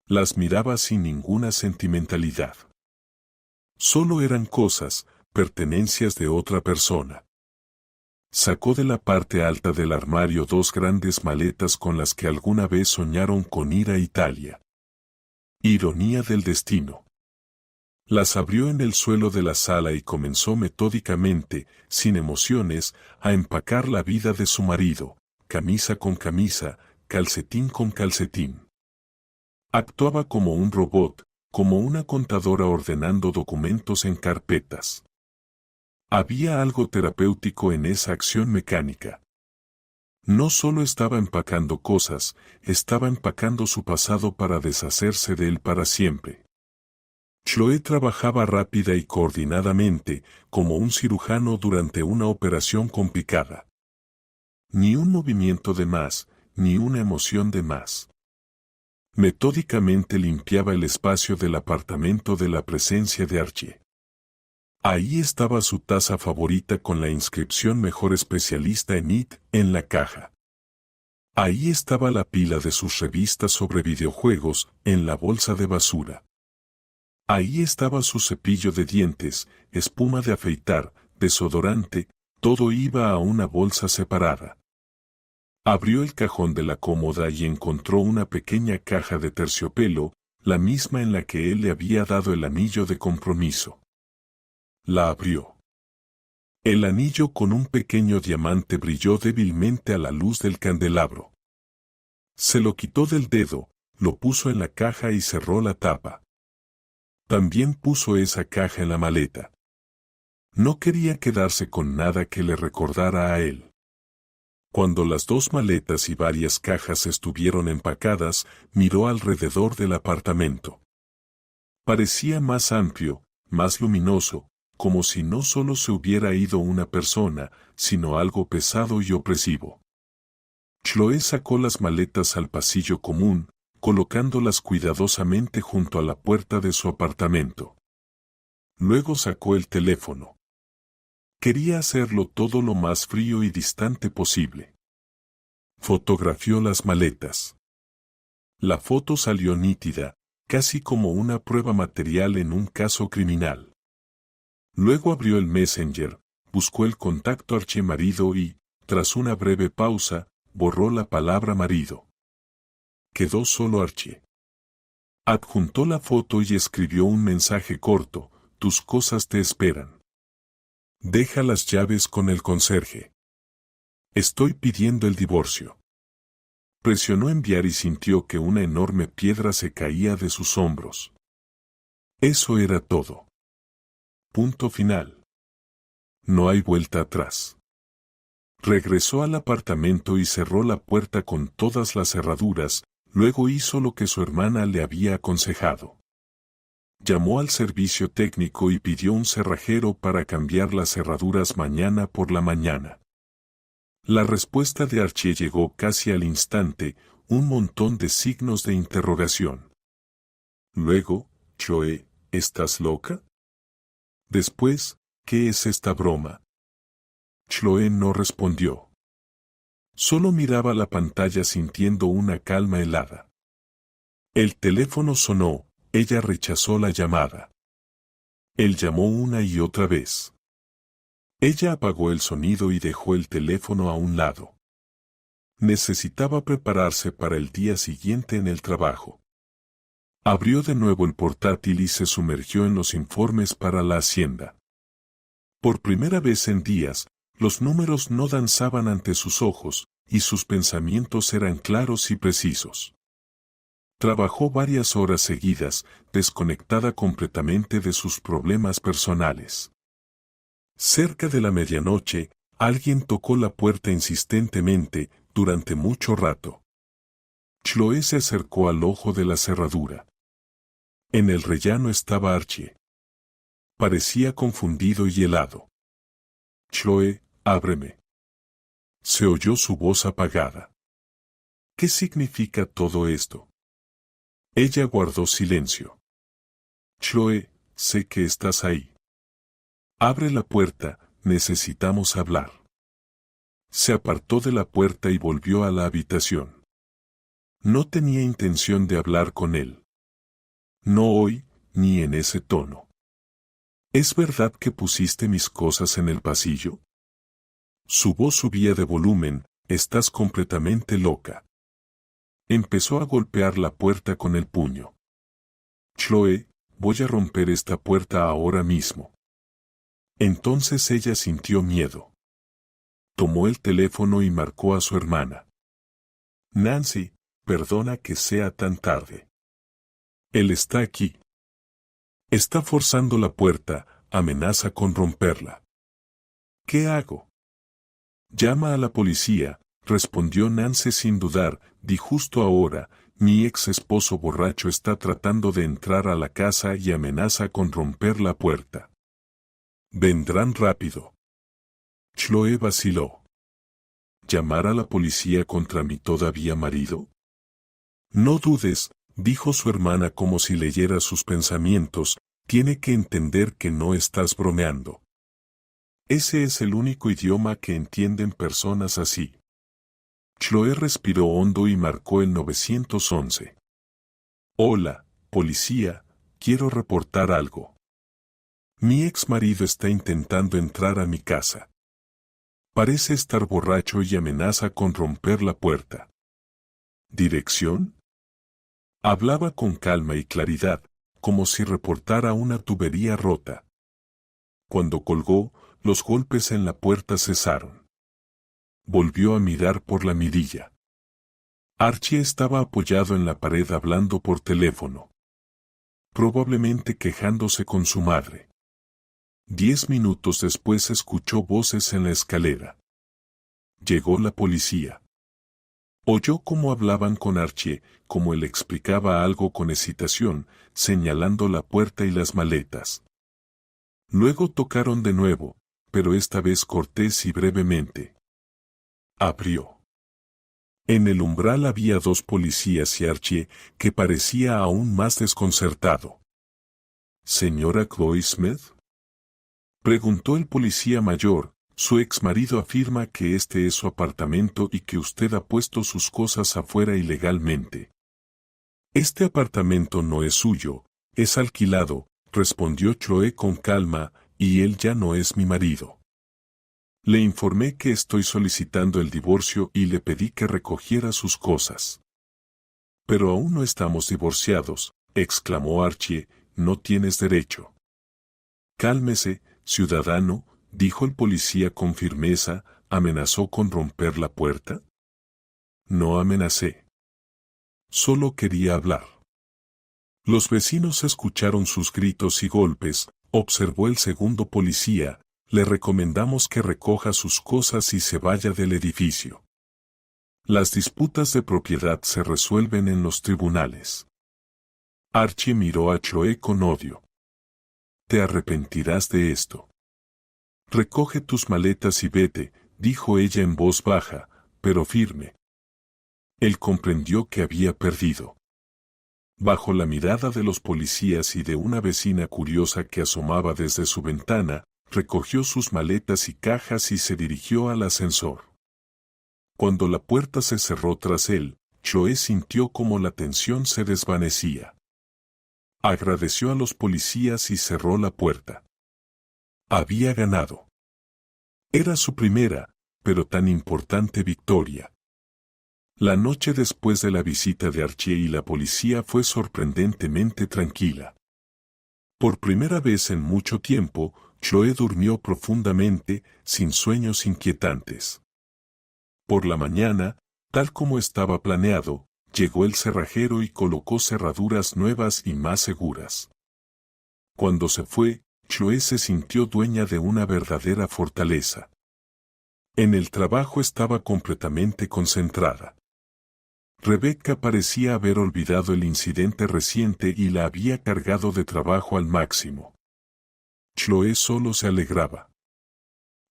Speaker 1: Las miraba sin ninguna sentimentalidad. Solo eran cosas, pertenencias de otra persona. Sacó de la parte alta del armario dos grandes maletas con las que alguna vez soñaron con ir a Italia. Ironía del destino. Las abrió en el suelo de la sala y comenzó metódicamente, sin emociones, a empacar la vida de su marido, camisa con camisa, calcetín con calcetín. Actuaba como un robot, como una contadora ordenando documentos en carpetas. Había algo terapéutico en esa acción mecánica. No solo estaba empacando cosas, estaba empacando su pasado para deshacerse de él para siempre. Chloe trabajaba rápida y coordinadamente, como un cirujano durante una operación complicada. Ni un movimiento de más, ni una emoción de más. Metódicamente limpiaba el espacio del apartamento de la presencia de Archie. Ahí estaba su taza favorita con la inscripción Mejor Especialista en IT en la caja. Ahí estaba la pila de sus revistas sobre videojuegos en la bolsa de basura. Ahí estaba su cepillo de dientes, espuma de afeitar, desodorante, todo iba a una bolsa separada. Abrió el cajón de la cómoda y encontró una pequeña caja de terciopelo, la misma en la que él le había dado el anillo de compromiso. La abrió. El anillo con un pequeño diamante brilló débilmente a la luz del candelabro. Se lo quitó del dedo, lo puso en la caja y cerró la tapa. También puso esa caja en la maleta. No quería quedarse con nada que le recordara a él. Cuando las dos maletas y varias cajas estuvieron empacadas, miró alrededor del apartamento. Parecía más amplio, más luminoso, como si no solo se hubiera ido una persona, sino algo pesado y opresivo. Chloe sacó las maletas al pasillo común, colocándolas cuidadosamente junto a la puerta de su apartamento. Luego sacó el teléfono. Quería hacerlo todo lo más frío y distante posible. Fotografió las maletas. La foto salió nítida, casi como una prueba material en un caso criminal. Luego abrió el Messenger, buscó el contacto Archie marido y, tras una breve pausa, borró la palabra marido. Quedó solo Archie. Adjuntó la foto y escribió un mensaje corto: tus cosas te esperan. Deja las llaves con el conserje. Estoy pidiendo el divorcio. Presionó enviar y sintió que una enorme piedra se caía de sus hombros. Eso era todo. Punto final. No hay vuelta atrás. Regresó al apartamento y cerró la puerta con todas las cerraduras, luego hizo lo que su hermana le había aconsejado. Llamó al servicio técnico y pidió un cerrajero para cambiar las cerraduras mañana por la mañana. La respuesta de Archie llegó casi al instante, un montón de signos de interrogación. Luego, Chloe, ¿estás loca? Después, ¿qué es esta broma? Chloe no respondió. Solo miraba la pantalla sintiendo una calma helada. El teléfono sonó, ella rechazó la llamada. Él llamó una y otra vez. Ella apagó el sonido y dejó el teléfono a un lado. Necesitaba prepararse para el día siguiente en el trabajo. Abrió de nuevo el portátil y se sumergió en los informes para la hacienda. Por primera vez en días, los números no danzaban ante sus ojos, y sus pensamientos eran claros y precisos. Trabajó varias horas seguidas, desconectada completamente de sus problemas personales. Cerca de la medianoche, alguien tocó la puerta insistentemente, durante mucho rato. Chloe se acercó al ojo de la cerradura. En el rellano estaba Archie. Parecía confundido y helado. Chloe, ábreme. Se oyó su voz apagada. ¿Qué significa todo esto? Ella guardó silencio. Chloe, sé que estás ahí. Abre la puerta, necesitamos hablar. Se apartó de la puerta y volvió a la habitación. No tenía intención de hablar con él. No hoy, ni en ese tono. ¿Es verdad que pusiste mis cosas en el pasillo? Su voz subía de volumen, estás completamente loca. Empezó a golpear la puerta con el puño. Chloe, voy a romper esta puerta ahora mismo. Entonces ella sintió miedo. Tomó el teléfono y marcó a su hermana. Nancy, perdona que sea tan tarde. Él está aquí. Está forzando la puerta, amenaza con romperla. ¿Qué hago? Llama a la policía, respondió Nancy sin dudar, di justo ahora, mi ex esposo borracho está tratando de entrar a la casa y amenaza con romper la puerta. Vendrán rápido. Chloe vaciló. ¿Llamar a la policía contra mi todavía marido? No dudes, dijo su hermana como si leyera sus pensamientos, tiene que entender que no estás bromeando. Ese es el único idioma que entienden personas así. Chloe respiró hondo y marcó el 911. Hola, policía, quiero reportar algo. Mi ex marido está intentando entrar a mi casa. Parece estar borracho y amenaza con romper la puerta. ¿Dirección? Hablaba con calma y claridad, como si reportara una tubería rota. Cuando colgó, los golpes en la puerta cesaron. Volvió a mirar por la mirilla. Archie estaba apoyado en la pared hablando por teléfono. Probablemente quejándose con su madre. 10 minutos después escuchó voces en la escalera. Llegó la policía. Oyó cómo hablaban con Archie, como él explicaba algo con hesitación, señalando la puerta y las maletas. Luego tocaron de nuevo, pero esta vez cortés y brevemente. Abrió. En el umbral había 2 policías y Archie, que parecía aún más desconcertado. ¿Señora Chloe Smith? Preguntó el policía mayor, su ex marido afirma que este es su apartamento y que usted ha puesto sus cosas afuera ilegalmente. Este apartamento no es suyo, es alquilado, respondió Chloe con calma, y él ya no es mi marido. Le informé que estoy solicitando el divorcio y le pedí que recogiera sus cosas. Pero aún no estamos divorciados, exclamó Archie, no tienes derecho. Cálmese, ciudadano, dijo el policía con firmeza, ¿amenazó con romper la puerta? No amenacé. Solo quería hablar. Los vecinos escucharon sus gritos y golpes, observó el segundo policía, le recomendamos que recoja sus cosas y se vaya del edificio. Las disputas de propiedad se resuelven en los tribunales. Archie miró a Chloe con odio. Te arrepentirás de esto. Recoge tus maletas y vete, dijo ella en voz baja, pero firme. Él comprendió que había perdido. Bajo la mirada de los policías y de una vecina curiosa que asomaba desde su ventana, recogió sus maletas y cajas y se dirigió al ascensor. Cuando la puerta se cerró tras él, Chloe sintió como la tensión se desvanecía. Agradeció a los policías y cerró la puerta. Había ganado. Era su primera, pero tan importante victoria. La noche después de la visita de Archie y la policía fue sorprendentemente tranquila. Por primera vez en mucho tiempo, Chloe durmió profundamente, sin sueños inquietantes. Por la mañana, tal como estaba planeado, llegó el cerrajero y colocó cerraduras nuevas y más seguras. Cuando se fue, Chloe se sintió dueña de una verdadera fortaleza. En el trabajo estaba completamente concentrada. Rebecca parecía haber olvidado el incidente reciente y la había cargado de trabajo al máximo. Chloe solo se alegraba.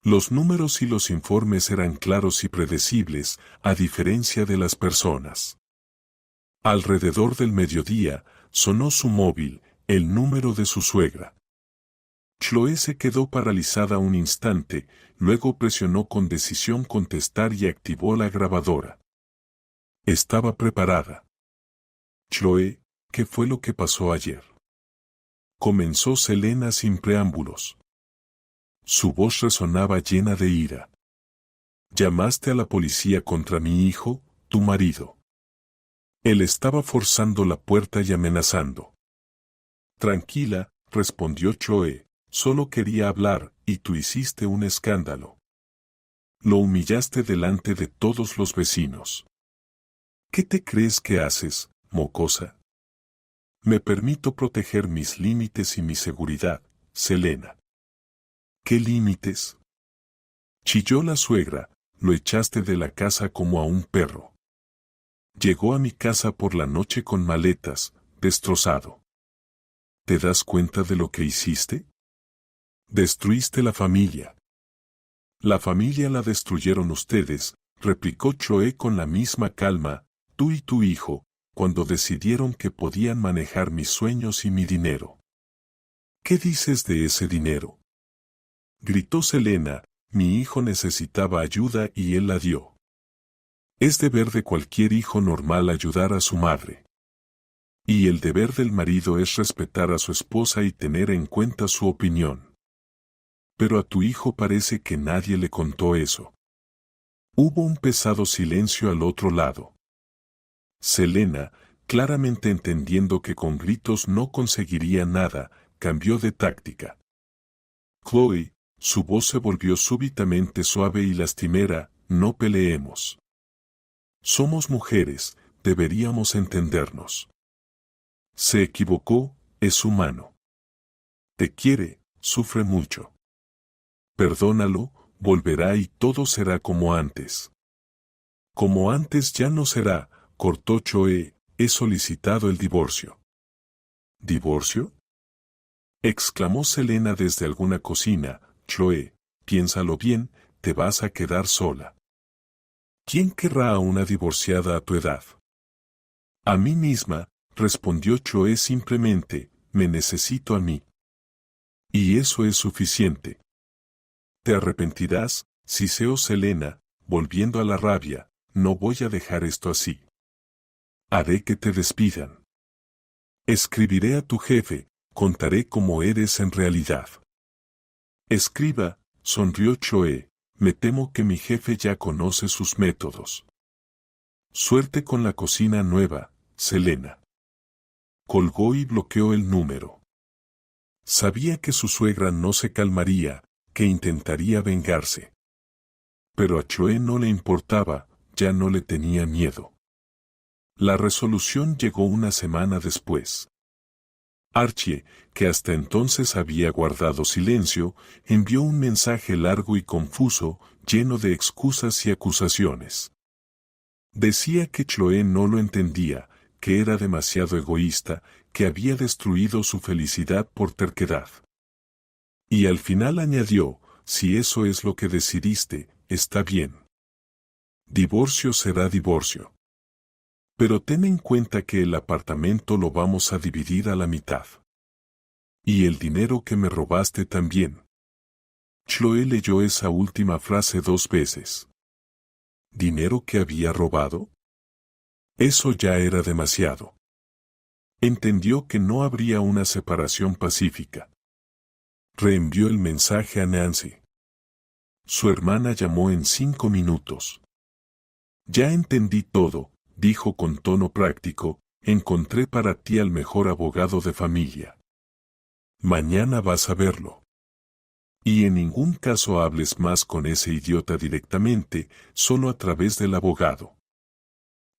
Speaker 1: Los números y los informes eran claros y predecibles, a diferencia de las personas. Alrededor del mediodía, sonó su móvil, el número de su suegra. Chloe se quedó paralizada un instante, luego presionó con decisión contestar y activó la grabadora. Estaba preparada. Chloe, ¿qué fue lo que pasó ayer? Comenzó Selena sin preámbulos. Su voz resonaba llena de ira. Llamaste a la policía contra mi hijo, tu marido. Él estaba forzando la puerta y amenazando. Tranquila, respondió Chloe, solo quería hablar, y tú hiciste un escándalo. Lo humillaste delante de todos los vecinos. ¿Qué te crees que haces, mocosa? Me permito proteger mis límites y mi seguridad, Selena. ¿Qué límites? Chilló la suegra, lo echaste de la casa como a un perro. Llegó a mi casa por la noche con maletas, destrozado. ¿Te das cuenta de lo que hiciste? Destruiste la familia. La familia la destruyeron ustedes, replicó Chloe con la misma calma, tú y tu hijo, cuando decidieron que podían manejar mis sueños y mi dinero. ¿Qué dices de ese dinero? Gritó Selena, mi hijo necesitaba ayuda y él la dio. Es deber de cualquier hijo normal ayudar a su madre. Y el deber del marido es respetar a su esposa y tener en cuenta su opinión. Pero a tu hijo parece que nadie le contó eso. Hubo un pesado silencio al otro lado. Selena, claramente entendiendo que con gritos no conseguiría nada, cambió de táctica. Chloe, su voz se volvió súbitamente suave y lastimera, no peleemos. Somos mujeres, deberíamos entendernos. Se equivocó, es humano. Te quiere, sufre mucho. Perdónalo, volverá y todo será como antes. Como antes ya no será, cortó Chloe, he solicitado el divorcio. ¿Divorcio? Exclamó Selena desde alguna cocina, Chloe, piénsalo bien, te vas a quedar sola. ¿Quién querrá a una divorciada a tu edad? A mí misma, respondió Chloe simplemente, me necesito a mí. Y eso es suficiente. Te arrepentirás, siseó Selena, volviendo a la rabia, no voy a dejar esto así. Haré que te despidan. Escribiré a tu jefe, contaré cómo eres en realidad. Escriba, sonrió Chloe, me temo que mi jefe ya conoce sus métodos. Suerte con la cocina nueva, Selena. Colgó y bloqueó el número. Sabía que su suegra no se calmaría, que intentaría vengarse. Pero a Chloe no le importaba, ya no le tenía miedo. La resolución llegó una semana después. Archie, que hasta entonces había guardado silencio, envió un mensaje largo y confuso, lleno de excusas y acusaciones. Decía que Chloe no lo entendía, que era demasiado egoísta, que había destruido su felicidad por terquedad. Y al final añadió, si eso es lo que decidiste, está bien. Divorcio será divorcio. Pero ten en cuenta que el apartamento lo vamos a dividir a la mitad. Y el dinero que me robaste también. Chloe leyó esa última frase 2 veces. ¿Dinero que había robado? Eso ya era demasiado. Entendió que no habría una separación pacífica. Reenvió el mensaje a Nancy. Su hermana llamó en 5 minutos. Ya entendí todo, dijo con tono práctico, encontré para ti al mejor abogado de familia. Mañana vas a verlo. Y en ningún caso hables más con ese idiota directamente, solo a través del abogado.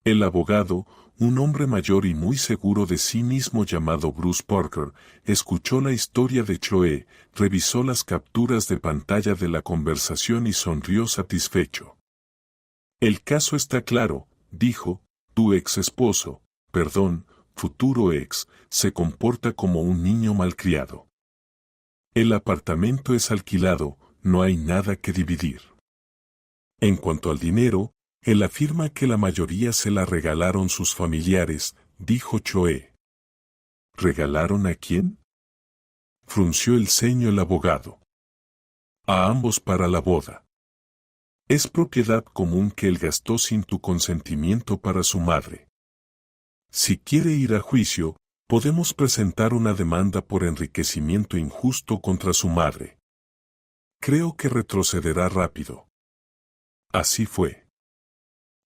Speaker 1: El abogado, un hombre mayor y muy seguro de sí mismo llamado Bruce Parker, escuchó la historia de Chloe, revisó las capturas de pantalla de la conversación y sonrió satisfecho. El caso está claro, dijo, tu ex esposo, perdón, futuro ex, se comporta como un niño malcriado. El apartamento es alquilado, no hay nada que dividir. En cuanto al dinero, él afirma que la mayoría se la regalaron sus familiares, dijo Chloe. ¿Regalaron a quién? Frunció el ceño el abogado. A ambos para la boda. Es propiedad común que él gastó sin tu consentimiento para su madre. Si quiere ir a juicio, podemos presentar una demanda por enriquecimiento injusto contra su madre. Creo que retrocederá rápido. Así fue.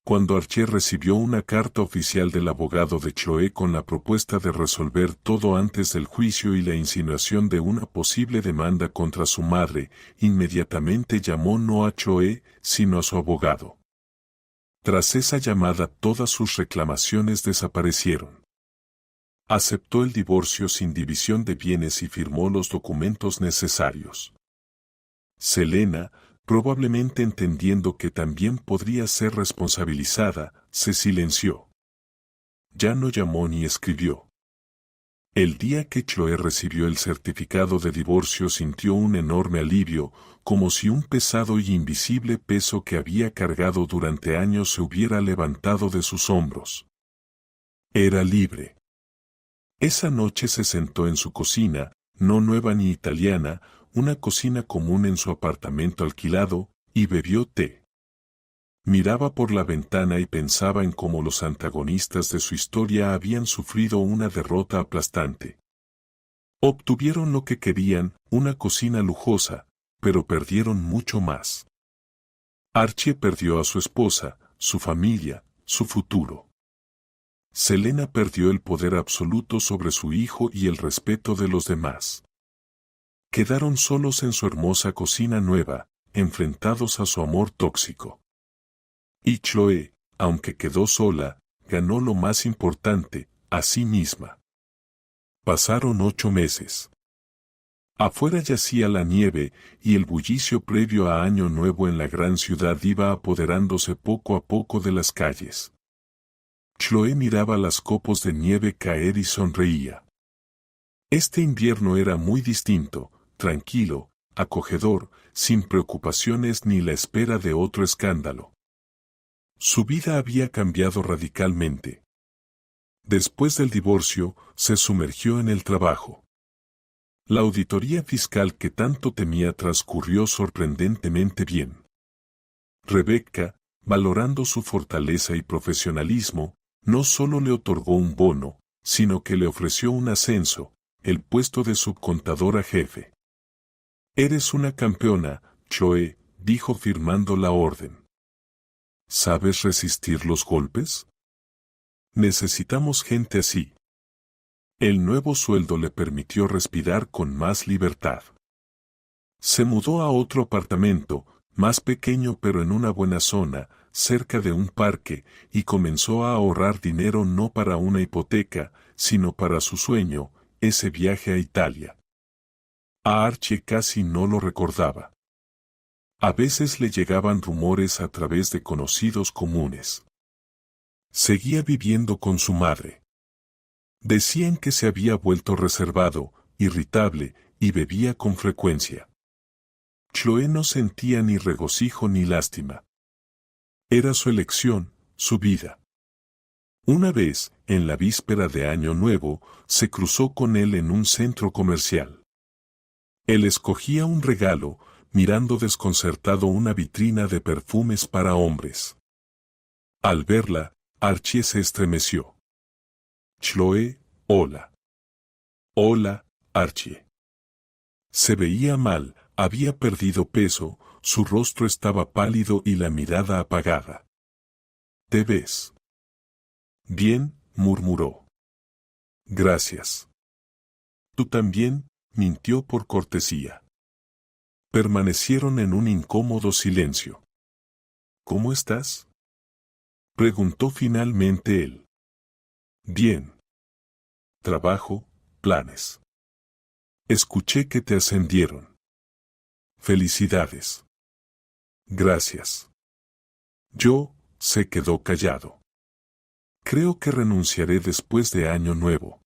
Speaker 1: Cuando Archie recibió una carta oficial del abogado de Chloe con la propuesta de resolver todo antes del juicio y la insinuación de una posible demanda contra su madre, inmediatamente llamó no a Chloe, sino a su abogado. Tras esa llamada todas sus reclamaciones desaparecieron. Aceptó el divorcio sin división de bienes y firmó los documentos necesarios. Selena, probablemente entendiendo que también podría ser responsabilizada, se silenció. Ya no llamó ni escribió. El día que Chloe recibió el certificado de divorcio sintió un enorme alivio, como si un pesado y invisible peso que había cargado durante años se hubiera levantado de sus hombros. Era libre. Esa noche se sentó en su cocina, no nueva ni italiana, una cocina común en su apartamento alquilado, y bebió té. Miraba por la ventana y pensaba en cómo los antagonistas de su historia habían sufrido una derrota aplastante. Obtuvieron lo que querían, una cocina lujosa, pero perdieron mucho más. Archie perdió a su esposa, su familia, su futuro. Selena perdió el poder absoluto sobre su hijo y el respeto de los demás. Quedaron solos en su hermosa cocina nueva, enfrentados a su amor tóxico. Y Chloe, aunque quedó sola, ganó lo más importante, a sí misma. Pasaron 8 meses. Afuera yacía la nieve, y el bullicio previo a Año Nuevo en la gran ciudad iba apoderándose poco a poco de las calles. Chloe miraba las copos de nieve caer y sonreía. Este invierno era muy distinto, tranquilo, acogedor, sin preocupaciones ni la espera de otro escándalo. Su vida había cambiado radicalmente. Después del divorcio, se sumergió en el trabajo. La auditoría fiscal que tanto temía transcurrió sorprendentemente bien. Rebecca, valorando su fortaleza y profesionalismo, no solo le otorgó un bono, sino que le ofreció un ascenso, el puesto de subcontadora jefe. Eres una campeona, Chloe, dijo firmando la orden. ¿Sabes resistir los golpes? Necesitamos gente así. El nuevo sueldo le permitió respirar con más libertad. Se mudó a otro apartamento, más pequeño pero en una buena zona, cerca de un parque, y comenzó a ahorrar dinero no para una hipoteca, sino para su sueño, ese viaje a Italia. A Archie casi no lo recordaba. A veces le llegaban rumores a través de conocidos comunes. Seguía viviendo con su madre. Decían que se había vuelto reservado, irritable, y bebía con frecuencia. Chloe no sentía ni regocijo ni lástima. Era su elección, su vida. Una vez, en la víspera de Año Nuevo, se cruzó con él en un centro comercial. Él escogía un regalo, mirando desconcertado una vitrina de perfumes para hombres. Al verla, Archie se estremeció. Chloe, hola. Hola, Archie. Se veía mal, había perdido peso, su rostro estaba pálido y la mirada apagada. ¿Te ves? Bien, murmuró. Gracias. Tú también, mintió por cortesía. Permanecieron en un incómodo silencio. ¿Cómo estás?, preguntó finalmente él. Bien. Trabajo, planes. Escuché que te ascendieron. Felicidades. Gracias. Se quedó callado. Creo que renunciaré después de Año Nuevo.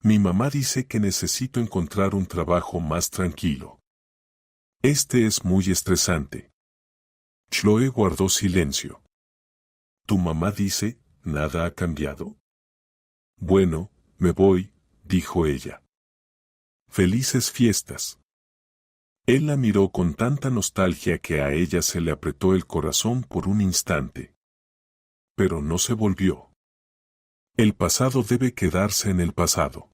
Speaker 1: Mi mamá dice que necesito encontrar un trabajo más tranquilo. Este es muy estresante. Chloe guardó silencio. ¿Tu mamá dice, nada ha cambiado? Bueno, me voy, dijo ella. Felices fiestas. Él la miró con tanta nostalgia que a ella se le apretó el corazón por un instante. Pero no se volvió. El pasado debe quedarse en el pasado.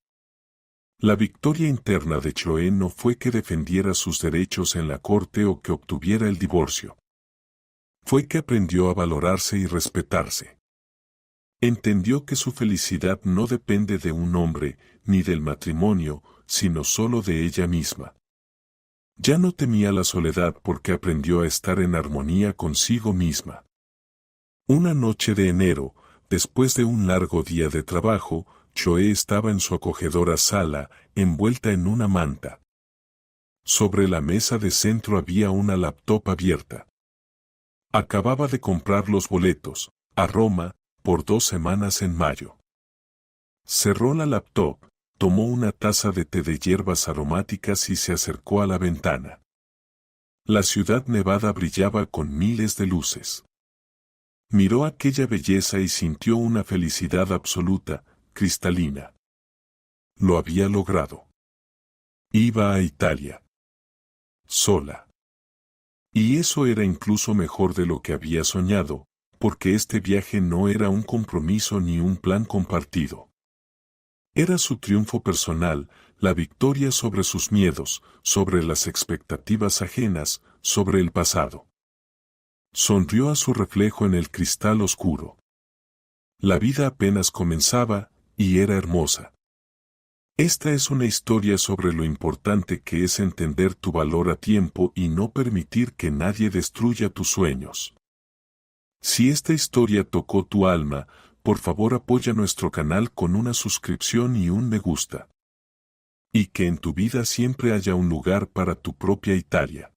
Speaker 1: La victoria interna de Chloe no fue que defendiera sus derechos en la corte o que obtuviera el divorcio. Fue que aprendió a valorarse y respetarse. Entendió que su felicidad no depende de un hombre, ni del matrimonio, sino solo de ella misma. Ya no temía la soledad porque aprendió a estar en armonía consigo misma. Una noche de enero, después de un largo día de trabajo, Chloe estaba en su acogedora sala, envuelta en una manta. Sobre la mesa de centro había una laptop abierta. Acababa de comprar los boletos, a Roma, por 2 semanas en mayo. Cerró la laptop, tomó una taza de té de hierbas aromáticas y se acercó a la ventana. La ciudad nevada brillaba con miles de luces. Miró aquella belleza y sintió una felicidad absoluta, cristalina. Lo había logrado. Iba a Italia. Sola. Y eso era incluso mejor de lo que había soñado, porque este viaje no era un compromiso ni un plan compartido. Era su triunfo personal, la victoria sobre sus miedos, sobre las expectativas ajenas, sobre el pasado. Sonrió a su reflejo en el cristal oscuro. La vida apenas comenzaba, y era hermosa. Esta es una historia sobre lo importante que es entender tu valor a tiempo y no permitir que nadie destruya tus sueños. Si esta historia tocó tu alma, por favor apoya nuestro canal con una suscripción y un me gusta. Y que en tu vida siempre haya un lugar para tu propia Italia.